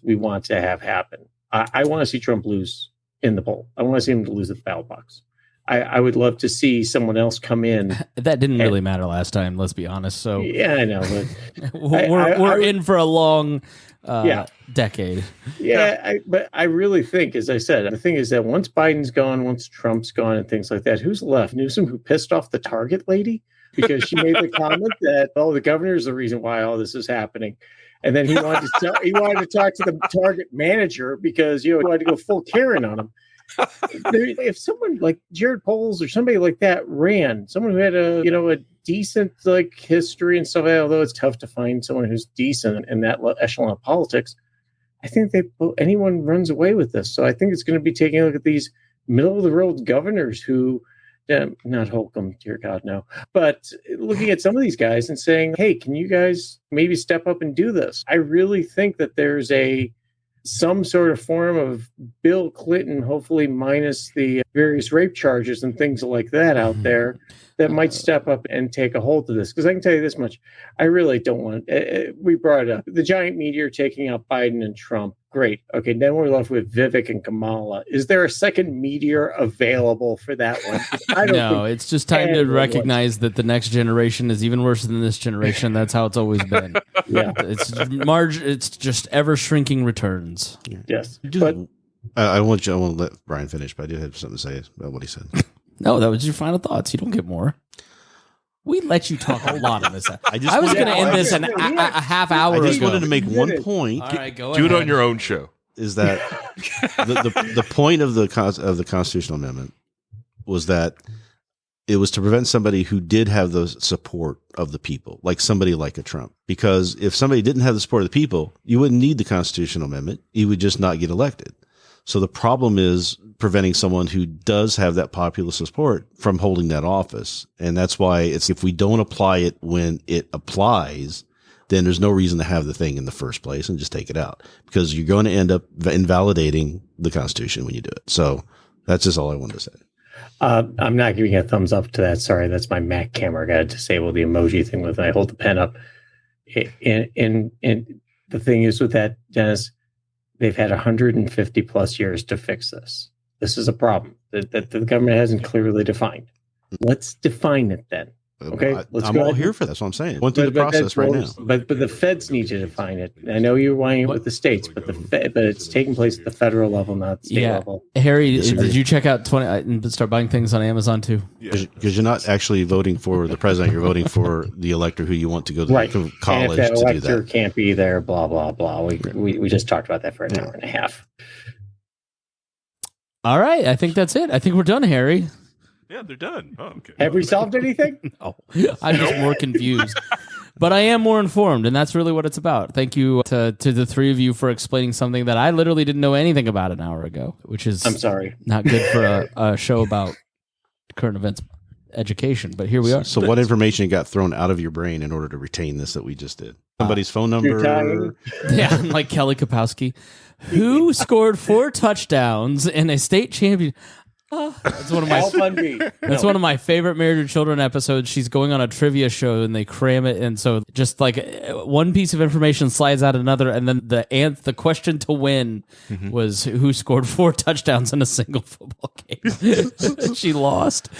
we want to have happen. I want to see Trump lose in the poll. I want to see him to lose at the ballot box. I would love to see someone else come in. That didn't really matter last time, let's be honest. So yeah, I know. But we're in for a long decade. Yeah, but I really think, as I said, the thing is that once Biden's gone, once Trump's gone and things like that, who's left? Newsom, who pissed off the Target lady because she made the comment that, the governor is the reason why all this is happening. And then he wanted to talk to the Target manager because, he wanted to go full Karen on him. If someone like Jared Poles or somebody like that ran, someone who had a decent history and stuff, although it's tough to find someone who's decent in that echelon of politics, I think anyone runs away with this. So I think it's going to be taking a look at these middle of the road governors who, not Holcomb, dear God, no, but looking at some of these guys and saying, hey, can you guys maybe step up and do this? I really think that there's some sort of form of Bill Clinton, hopefully minus the various rape charges and things like that out there, that might step up and take a hold of this. Because I can tell you this much, I really don't want, we brought it up, the giant meteor taking out Biden and Trump Great. Okay, then we're left with Vivek and Kamala. Is there a second meteor available for that one? I don't No, it's just time to recognize that the next generation is even worse than this generation. That's how it's always been. Yeah, it's just ever shrinking returns. Yes, but I won't let Brian finish, but I do have something to say about what he said. No, that was your final thoughts. You don't get more. We let you talk a lot on this. I was going to end this a half hour ago. I just wanted to make one point. All right, go Do ahead. it on your own show. Is that the point of the constitutional amendment was that it was to prevent somebody who did have the support of the people, like somebody like a Trump. Because if somebody didn't have the support of the people, you wouldn't need the constitutional amendment. You would just not get elected. So the problem is preventing someone who does have that popular support from holding that office. And that's why if we don't apply it when it applies, then there's no reason to have the thing in the first place and just take it out, because you're going to end up invalidating the Constitution when you do it. So that's just all I wanted to say. I'm not giving a thumbs up to that. Sorry, that's my Mac camera. I got to disable the emoji thing when I hold the pen up. And the thing is with that, Dennis, they've had 150 plus years to fix this. This is a problem that the government hasn't clearly defined. Let's define it then. Okay, I'm all here for that. That's what I'm saying. Went through the process right now. But the feds need to define it. I know you're wanting it with the states, but but it's taking place at the federal level, not the state level. Harry, did you check out 20 and start buying things on Amazon too? Because you're not actually voting for the president. You're voting for the elector who you want to go to college and if that to do elector that. can't be there, blah blah blah. We just talked about that for an hour and a half. All right, I think that's it. I think we're done, Harry. Yeah, they're done. Oh, okay. Have we solved anything? No, I'm just more confused. But I am more informed, and that's really what it's about. Thank you to the three of you for explaining something that I literally didn't know anything about an hour ago, which is I'm sorry, not good for a show about current events education. But here we are. So what information got thrown out of your brain in order to retain this that we just did? Somebody's phone number? Yeah, like Kelly Kapowski, who scored 4 touchdowns in a state champion. That's one of my That's one of my favorite Married with Children episodes. She's going on a trivia show and they cram it, and so just like one piece of information slides out another, and then the question to win was who scored 4 touchdowns in a single football game. She lost.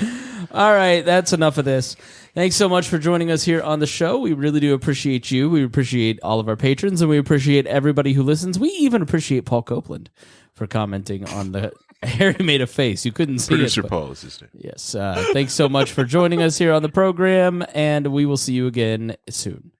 All right, that's enough of this. Thanks so much for joining us here on the show. We really do appreciate you. We appreciate all of our patrons, and we appreciate everybody who listens. We even appreciate Paul Copeland for commenting on the... Harry made a face. You couldn't see Producer it. Paul is his name. Yes. Thanks so much for joining us here on the program, and we will see you again soon.